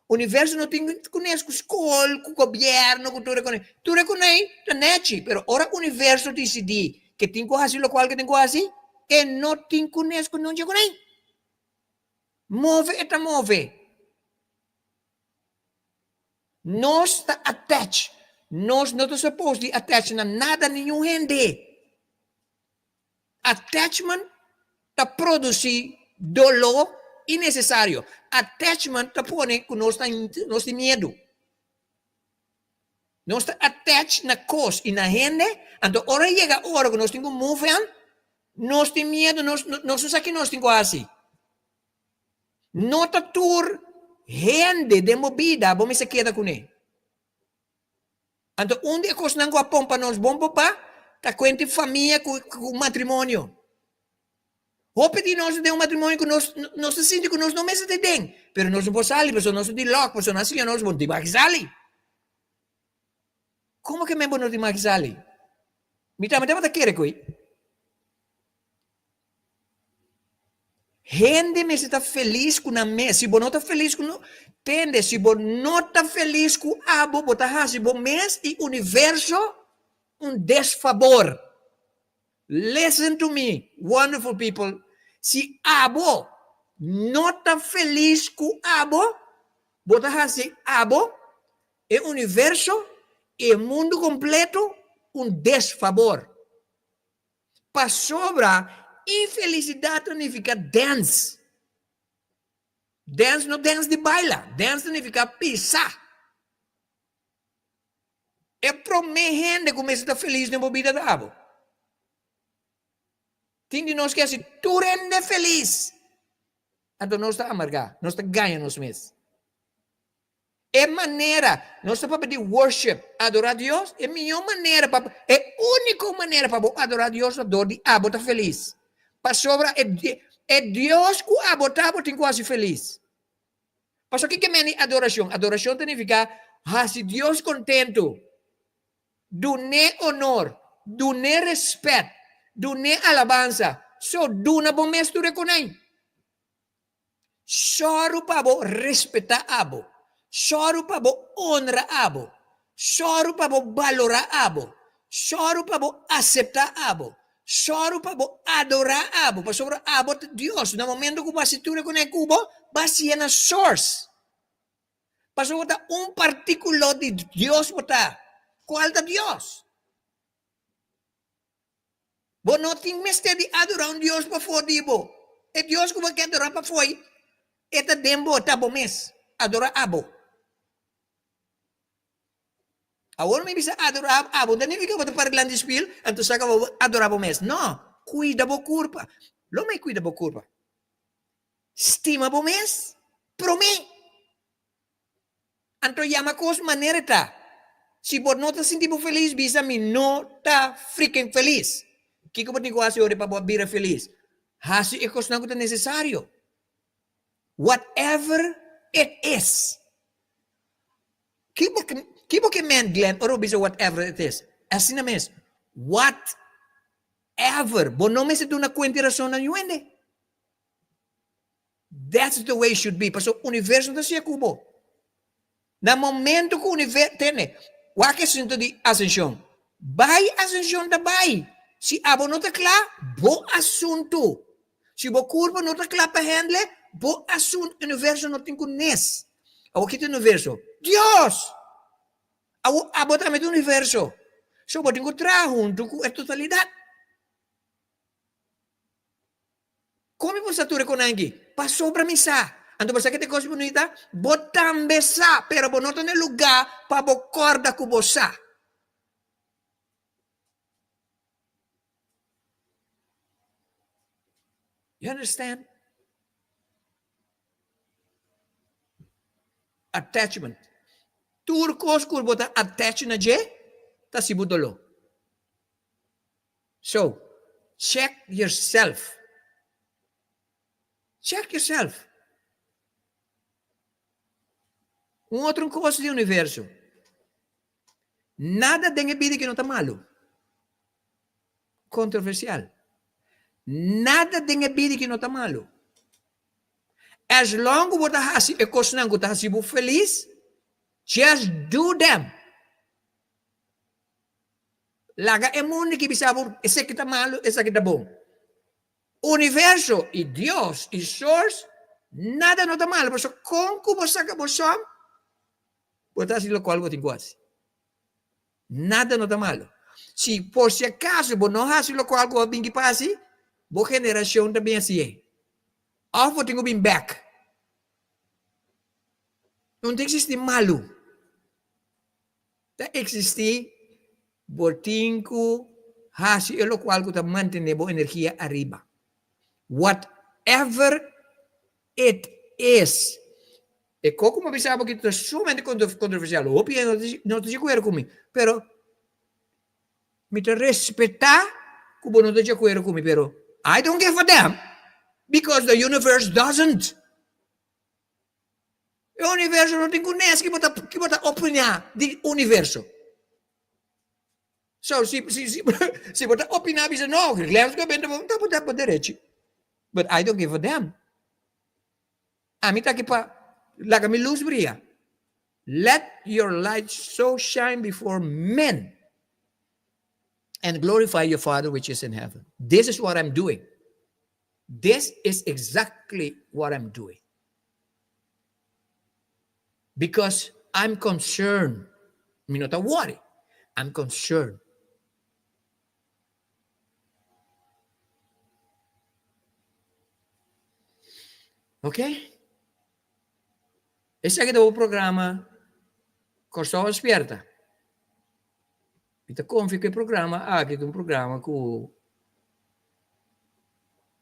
O universo não te conhece com a escola, com o governo, com tudo. Tudo conhece, tá net. Pero ora o universo decide que tem que fazer o qual que tem que fazer, e não te conhece com não te conhece. Move e tá move. Nós está attached. Nós não estamos supposed to attach na nada nenhum rende. Attachment está produzir dolor innecessário. Attachment está põe que nós temos medo. Nós está attached na coisa e na rende. Então, hora chega a hora que nós temos que move, nós temos medo, nós sabemos que nós temos que fazer. Não está tur rende de movida, vamos se queda com ele. Então, onde é que nós não pompa nós bomba para tá quente família com matrimônio. Hope de nós de um matrimônio que nós se sente que nós não mesmo tem, pero nós não podemos sair, porque nós de lock, porque nós assim nós vamos de sair. Como que mesmo nós de sair? Me tá querer coi. Gente me está feliz com a mesa, se você não está feliz com tende, se você não está feliz com abo, você está se você mês e universo desfavor. Listen to me, wonderful people. Se abo não está feliz com abo, bota assim, abo, é universo, é mundo completo, desfavor. Para sobra, infelicidade significa dance. Dance não dance de baila, dance significa pisar. É para mim gente começa a estar feliz na bebida da água. Tem de nós que assim, tu rende feliz. Então nós está amargar, nós está ganha nos mesmos. É maneira, nós está para pedir worship, adorar a Deus, é a melhor maneira, é a única maneira para adorar a Deus, de estar feliz. Para sobra, é Deus que abotar, tem quase feliz. Mas o que é adoração? Adoração significa, se Deus contento, doné honor, doné respeito, doné alabança, só duna bom mestre com ele. Só para respeitar abo. Só para honrar abo. Só para valorar abo. Só para aceitar abo. Só para adorar abo. Para sobre abo Deus. No momento que você tura com o cubo, você é na source. Para sobre particular de Deus botar. Qual é Deus? Você não tem mestre de adorar Deus para fora de você. É Deus que você quer adorar para fora. Eta dembo tabo mes. Adorar abo. Agora me bisa adorar abo. Não fica para parlar de espil. Então saca adorar abo mes. Não. Cuida bo curpa. Lo me cuida bo curpa. Estima bo mes. Prome. Então llama cos maneira tá. Se você não está sentindo feliz, bisa me não está freaking feliz. O que você tem que fazer para você vir feliz? Hasi é coisa não é necessário. Whatever it is. Kibo que man Glenn, oro bisa whatever it is. Assim na mes. Whatever. Bono me se tu na kwenti rason na yuende. That's the way it should be. Paso universo na siya kubo. Na momento que o universo tene, wake sinto di ascension. Bay ascension da bay. Si abo no ta kla, bo asunto. Si bo kurba no ta kla pa handle, bo asun universo no tem nes. Awo kita universo. Dios! Awo abo também do universo. So bo tingo junto com a totalidade. Como você atura com ninguém? Passou para missa. Então você que tem coisa bonita, bo também sa, pero bo não tem lugar para bo corda com você. You understand? Attachment. Turcos kurbota attach na je, ta sibudolo. So, check yourself. Check yourself. Outra coisa do universo. Nada tem vida que não está malo. Controversial. Nada tem vida que não está malo. As long as você hasi e coisa não está hasi feliz, just do them. Laga é mundo que bisa esse que está malo, esse que está bom. Universo e Deus e source, nada não está malo. Porque com que você saca você, você hasi lo qual você tem quase. Nada não está malo. Se por si acaso você não hasi lo qual você tem que passar, boa geração também assim. Of você tem que vir back. Não tem que existir malo. Tem que existir botinco, hasi e lo qual você mantém boa energia arriba. Whatever it is. E como pensava que é sumamente controversial. Opinião não estou de acordo comigo. Pero me te respeitar como não estou de acordo comigo. Pero I don't give a damn. Because the universe doesn't. O universo não tem conhece que bota opinar do universo. So, se bota opinar, bisa não, lembra que eu vou botar por direito. But I don't give a damn. A mim tá aqui para laga mi luz brilha. Let your light so shine before men and glorify your Father which is in heaven. This is what I'm doing. This is exactly what I'm doing. Because I'm concerned. I'm not a worry. I'm concerned. Ok? Esse aqui é o programa Corsão Despierta. Então, como fica o programa? Aqui tem um programa com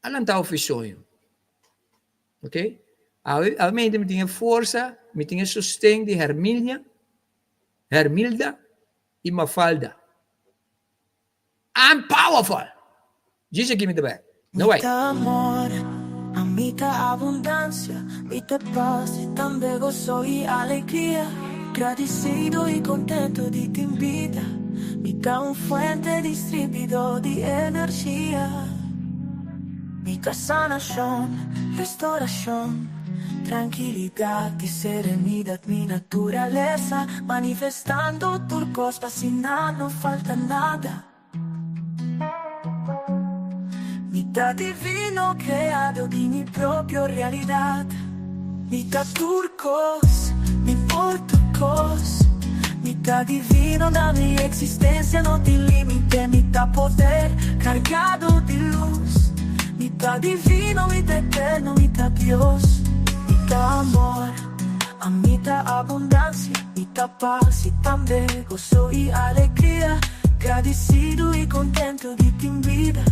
alantau fi sonho. Ok? Almente me tinha força, me tinha sustento de Hermilda e Mafalda. I'm powerful! Diz aqui, me bem. No way. Mitad amor, a mitad abundancia, mitad paz y también gozo y alegría. Agradecido y contento de ti vida, mitad un fuente distribuidor de energía. Mitad sanación, restauración, tranquilidad y serenidad, mi naturaleza, manifestando turcos, fascinado, no falta nada. Mitad divino creado de mi propia realidad, mitad turcos, mi portucos, mitad divino da mi existencia, no tiene límite, mitad poder cargado de luz, mitad divino, mitad eterno, mitad Dios, mitad amor, a mitad abundancia, mitad paz y también gozo y alegría, agradecido y contento de ti vida.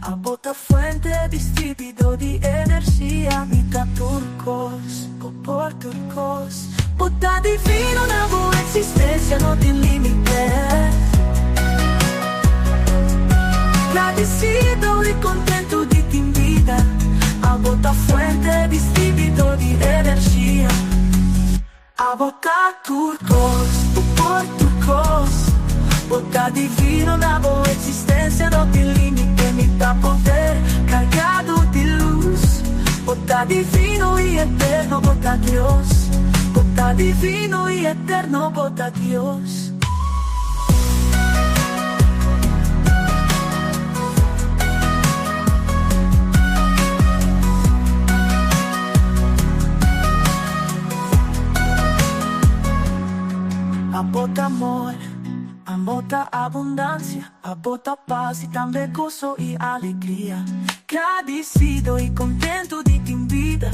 A bota fuente distribuido de energía, mitad turcos, por turcos. Bota divino na boa existência, não tem limite. Agradecido e contento de ti vida. A bota fuente distribuido de energia. A bota turcos, por turcos. Bota divino na boa existência, não tem limite. Mitad poder cargado de luz, bota divino y eterno, bota Dios, bota divino y eterno, bota Dios. A bota amor, a bota abundancia, a bota paz y también gozo y alegría. Agradecido y contento de ti vida.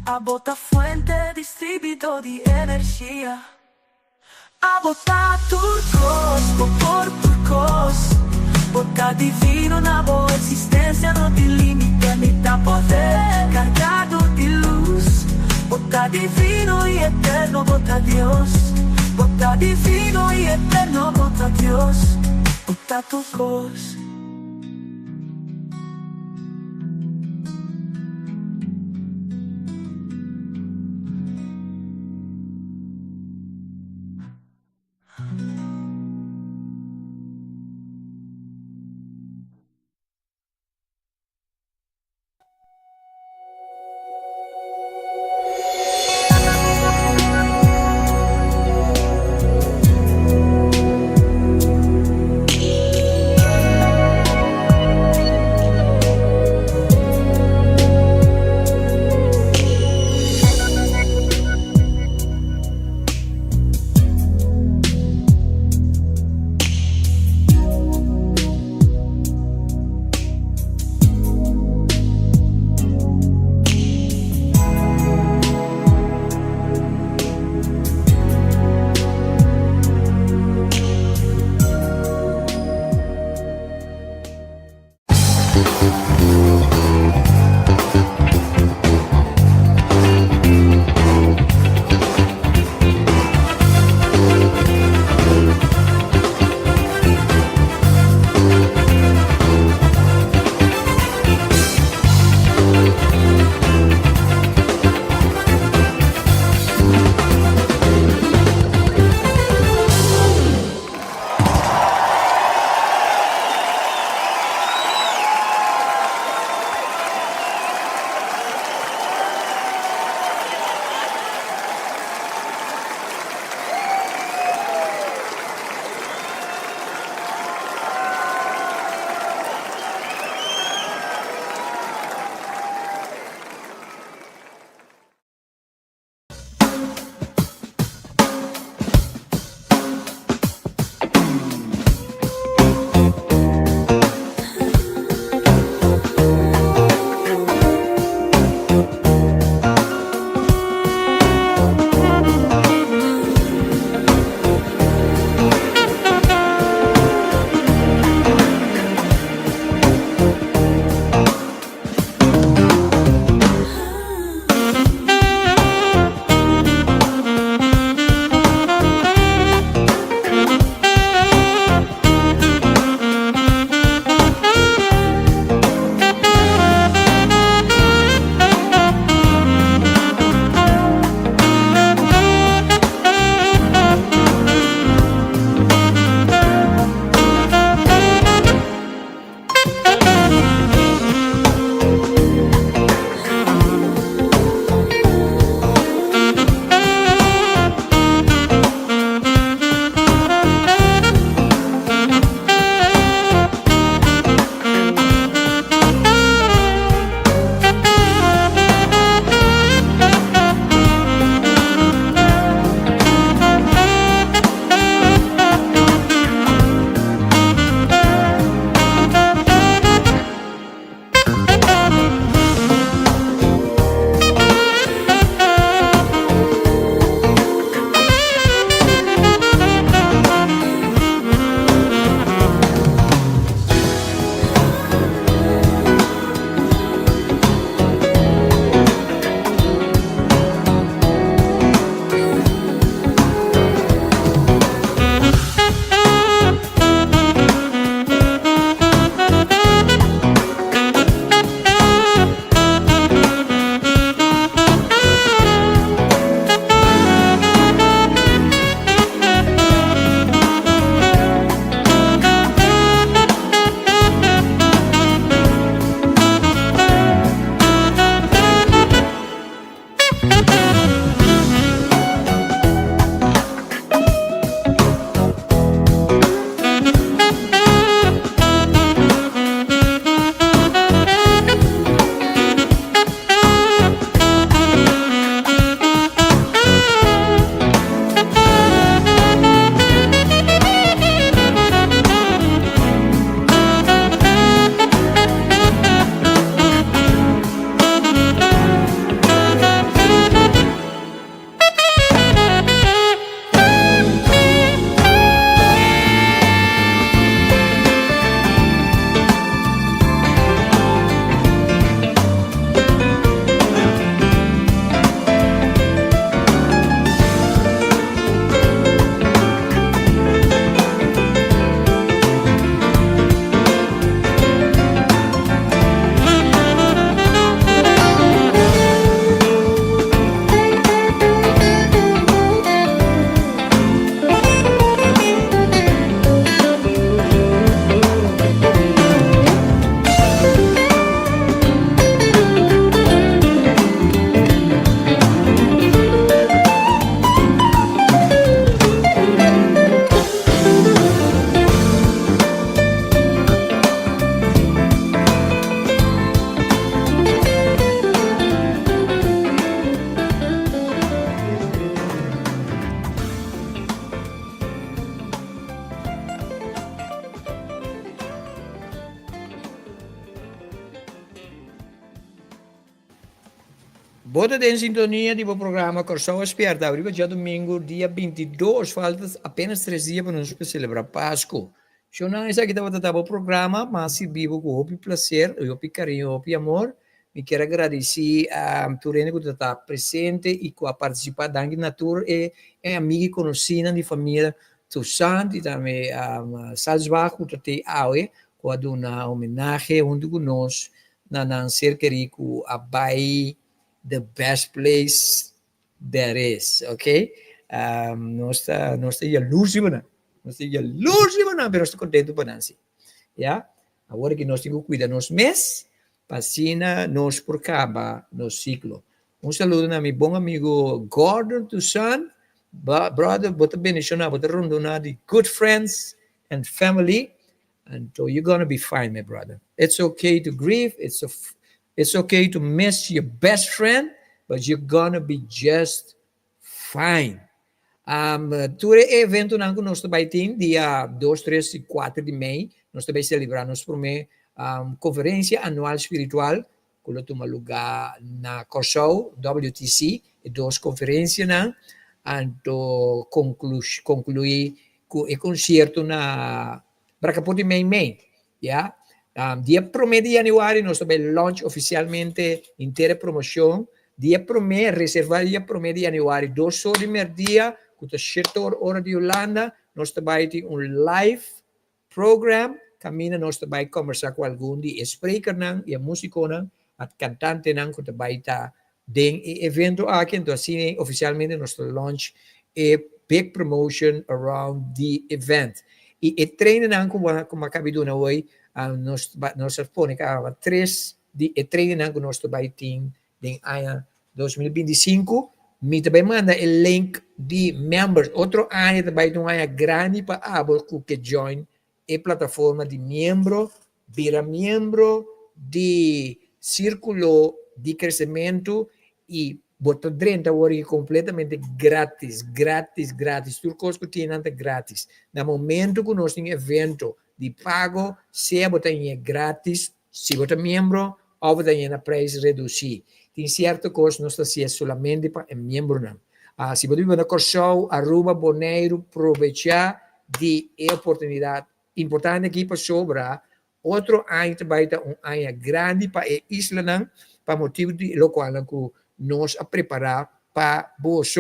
A bota fuente distribuido de energía. A bota turcos, por turcos. Bota divino na boa existência, não tem limite, mitad poder cargado de luz. Bota divino y eterno, bota Dios. Bota divino y eterno, bota Dios, bota turcos. Bota em sintonia do programa Corsão Esperta. Abriu dia domingo, dia 22. Falta apenas 3 dias para nós celebrar Páscoa. Eu não sei que estava o programa, mas se vivo com o prazer, o carinho, o amor. Me quero agradecer a Turene que está presente e que a participar da natura e amigo e conhecido de família Tussant e também a Salzbach que está aí, com uma homenagem junto conosco na ser querido a Bahia. The best place there is, ok? Não está ilusão, não está ilusão, mas estou contente por isso, já? Agora que nós temos que cuidar nos mês, passina nos por acabar no ciclo. Saludo a meu bom amigo Gordon Toussaint, brother, bota bendicionar, bota rondona de good friends and family, and so you're gonna be fine, my brother. It's okay to grieve, it's okay to miss your best friend, but you're gonna be just fine. Ture evento que nós também tem dia 2, 3 e 4 de maio, nós também celebramos por mim conferência anual espiritual, que toma lugar na Corsão, WTC, e 2 conferências, então concluir com o concerto na Bracapoti Main, yeah? Dia 1 de januário, nós também launch oficialmente inteira promoção. Dia 1, reservar dia 1 de januário, 2 horas de meio-dia, com a 7 horas de Holanda, nós também temos live program, caminha nós também conversar com algum de speaker e a músico a cantante que também está dentro do evento aqui, então assim oficialmente nós launch a big promotion around the event. E treino como acabei de dizer hoje, nós põe que 3 de treino que nós também temos em ano 2025, me também manda o link de members. Outro ano também tem uma grande para que join a plataforma de membro, vira membro de círculo de crescimento e botar dentro agora completamente grátis. Tudo coisa que tem é grátis. No momento que nós temos evento de pago, se botar em grátis, se botar membro, ou botar em preço reduzido. Tem certa coisa nós está solamente para membro não. Se você vai na Corsão, Aruba, Bonaire, aproveitar de oportunidade importante aqui para sobrar. Outro ano também está ano grande para a isla não, para motivo de local que nós a preparar para você.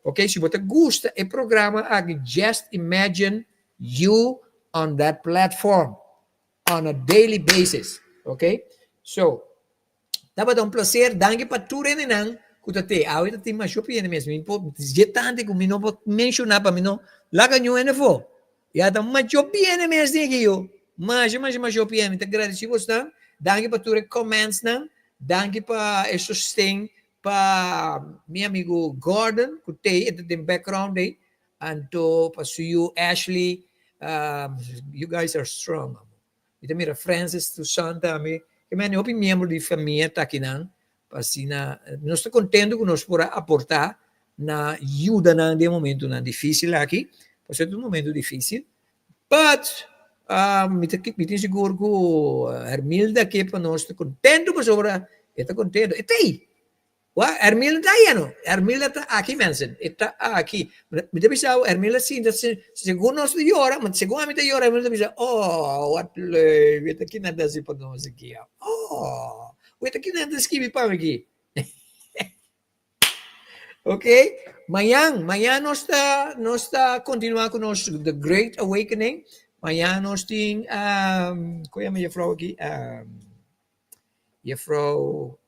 Ok? Se você gosta do programa, just imagine you on that platform on a daily basis. Ok? So, dapat um prazer, danke para tudo e não, que te awit te mas shopi ene mesmo, jetante que me não mencionar para me não, lá ganhou ene fo. Ya tá mas shopi ene mesmo aqui eu. Mas shopi ene, te agradeci você, danke para tudo comments não, danke para o sustain para meu amigo Gordon, que tem background aí, and to para you Ashley, you guys are strong. E também a Francis Toussaint também. Que me hopi membro de família tá aqui não, assim nós estamos contentes que nós podemos aportar na ajuda de momento difícil aqui, porque é um momento difícil, but me tenho seguro que a Hermilda aqui para nós está contente com sobre, está contente, está aí, Hermilda está aí não, Hermilda está aqui mensen, está aqui, me deve pensar Hermilda sim, segundo nós de hora, mas segundo a mim de hora Hermilda pensa, what wait aqui nada se para nós aqui, wait aqui nada escrevi para aqui, ok? Amanhã nós está continuar com nós The Great Awakening, amanhã nós tem qual é a minha frau aqui, minha frau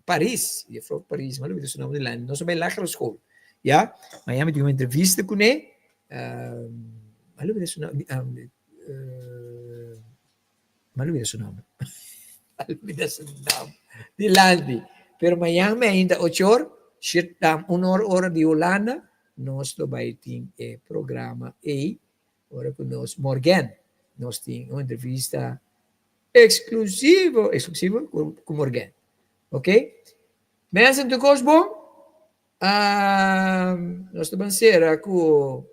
Paris, mas não sei o nome dela, não sei bem lá que ela escolhe, já? Amanhã tem uma entrevista com ele, mas não sei o nome, de Landi, pero amanhã ainda 8 horas, 1 hora de Holanda, nós também temos programa aí, agora com nós, Morgan, nós temos uma entrevista exclusiva com Morgan. Ok? Mensen de Cosbo, nós estamos com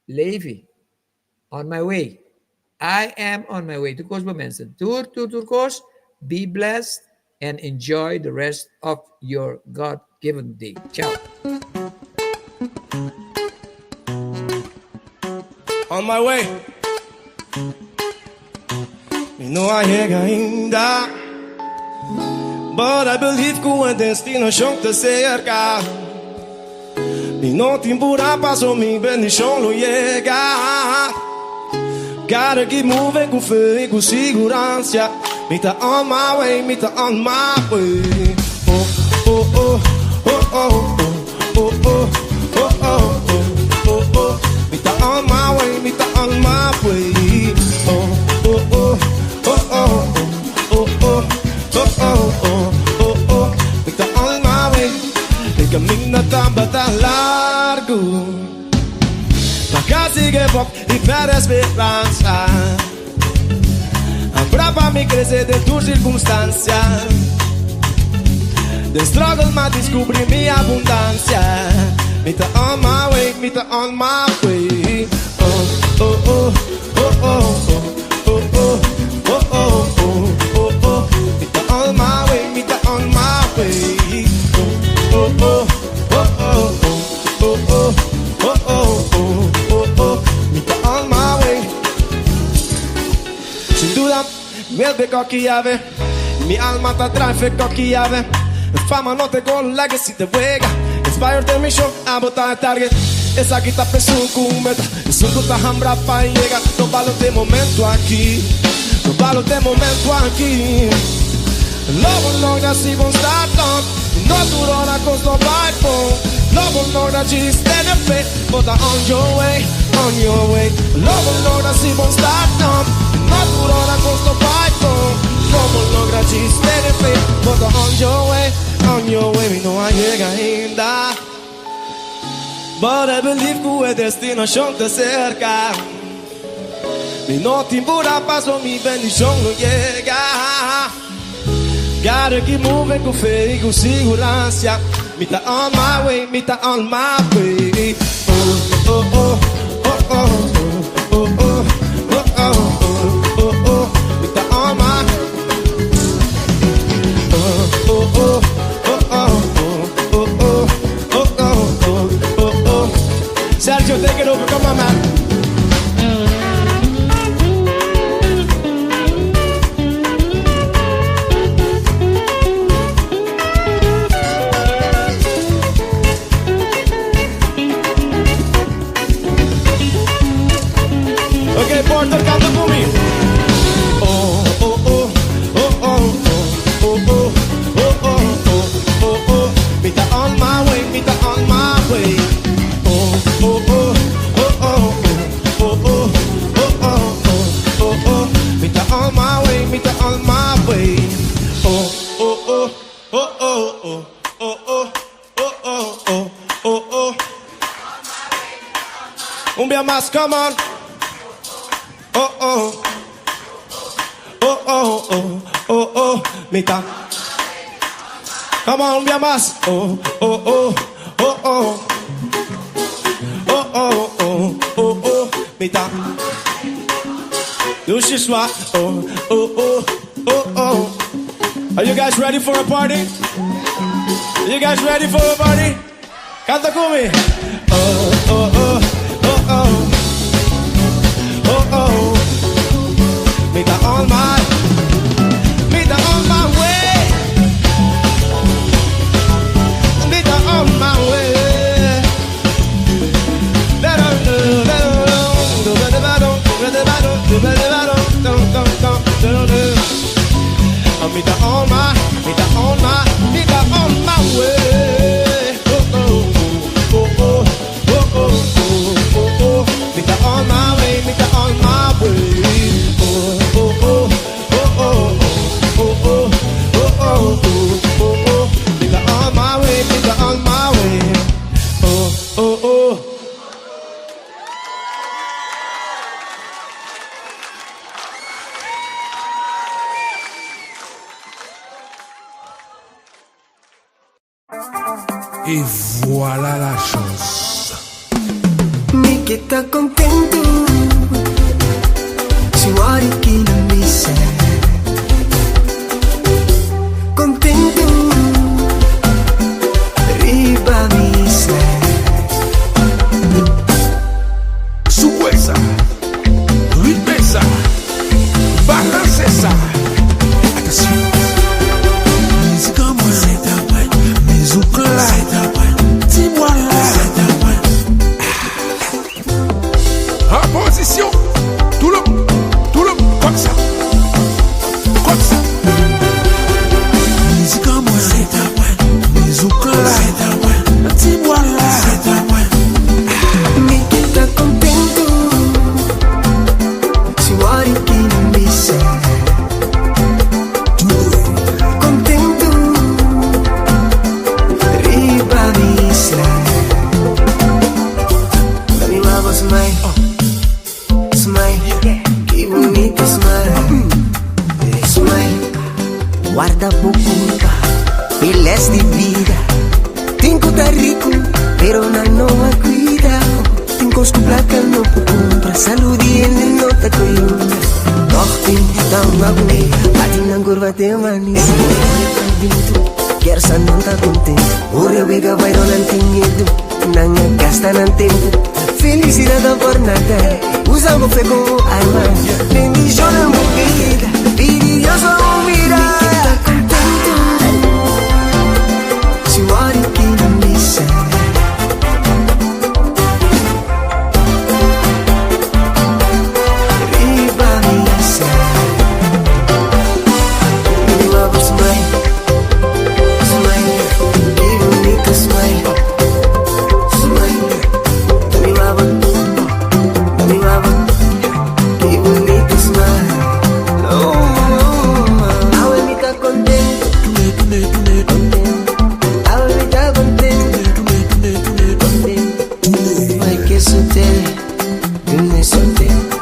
Levi, on my way. I am on my way to Cosbo mensen. Turcos, be blessed, and enjoy the rest of your God-given day. Ciao. On my way. Me não chega ainda, but I believe que o destino chão te cerca. Me não te embura, passo mi bendição não chega. Gotta keep moving com fé e com segurança. Me tá on my way, me tá on my way. Oh, oh, oh, oh, oh, oh, oh, oh, oh, oh, oh, oh. Me tá on my way, me tá on my way. Oh, oh, oh, oh, oh, oh, oh, oh, oh, oh, oh. Me tá on my way. El camino tan largo. Nunca sigue pop y perde esperanza. Ancora para mí crecer de tus circunstancias. The struggle ma descubrí mi abundancia. Me tá on my way, me tá on my way. Oh, oh, oh, oh, oh, oh, oh, oh, oh, oh, oh, oh. Me tá on my way, me tá on my way. Oh, oh, oh, oh, oh, oh, oh, oh, oh, oh, oh. Me tá on my way. Sin duda, me beco que llave. Mi alma te atrae, feco que llave. Fama no te con legacy te juega. Inspired the mission, a botar target. Essa aqui tá pensando com meta. Isso tu tá hambra pra llegar. No valo de momento aqui. No valo de momento aqui. Logo logra si bon start on. No duro na costo by phone. Logo logra ci stand up fit. But on your way, on your way. Logo logra si bon start on. No duro na costo by phone. Logo logra ci stand up fit. But on your way, on your way. Mi não chega ainda, but I believe que o destino chão te cerca. Mi não te embura, passo mi bendição não chega. Gotta keep moving com fé e com segurança. Me tá on my way, me tá on my way. Oh, oh, oh, oh, oh, oh, oh, oh, oh, oh, oh. Me tá on my. Oh, oh, oh, oh, oh, oh, oh, oh, oh, oh, oh. Sergio, take it over, come on, man. Okay, Porter, canta comigo. Oh, oh, oh, oh, oh, oh, oh, oh, oh, oh, oh, oh. Me tá on my way, me tá on my way. Oh, oh, oh, oh, oh, oh, oh, oh, oh, oh, oh. Me tá on my way, me tá on my way. Oh, oh, oh, oh, oh, oh, oh, oh, oh, oh, oh, oh. Cumbia más, come on. Oh, oh, oh, oh, oh, oh, oh, me tá. Come on, be a más. Oh, oh, oh, oh, oh, oh, oh, oh, oh, oh, me tá. Do she swap? Oh, oh, oh, oh, oh. Are you guys ready for a party? Are you guys ready for a party? Canta comigo. Oh, oh, oh, oh, oh. Oh, oh, me tá on my way. Me tá on my way. Me tá on my, me tá on my, me tá on my way. Oh, oh, oh, oh, oh, oh, oh, oh, oh. Me tá on my way, me tá on my way. Oh, oh, oh, oh, oh, oh, oh, oh, oh, oh, oh. Me tá on my way, me tá on my way. Oh, oh, oh. Et voilà la chance. Mi que está contento, si guari chi non mi sei. Con smile, smile, que bonito smile, smile. Guarda pouca, piles de vida. Tengo tá rico, pero não a cuida. Tengo os placa no compra, saúde ele não tá cuida. Doch tem tão magné, bate na curva de mania. Quer sa não tá contente, o rio biga vai não tem medo, não gasta não tempo. Felicidade por nada, usamos fé como arma. Nem me chora vida, vida só mirar. Si muori chi non mi sa. Riba mi sa. Mi love smile, smile, che bonito smile, smile. Mi love, che bonito smile. Oh, ahora mi está contento. Vai che su te, non ne so te.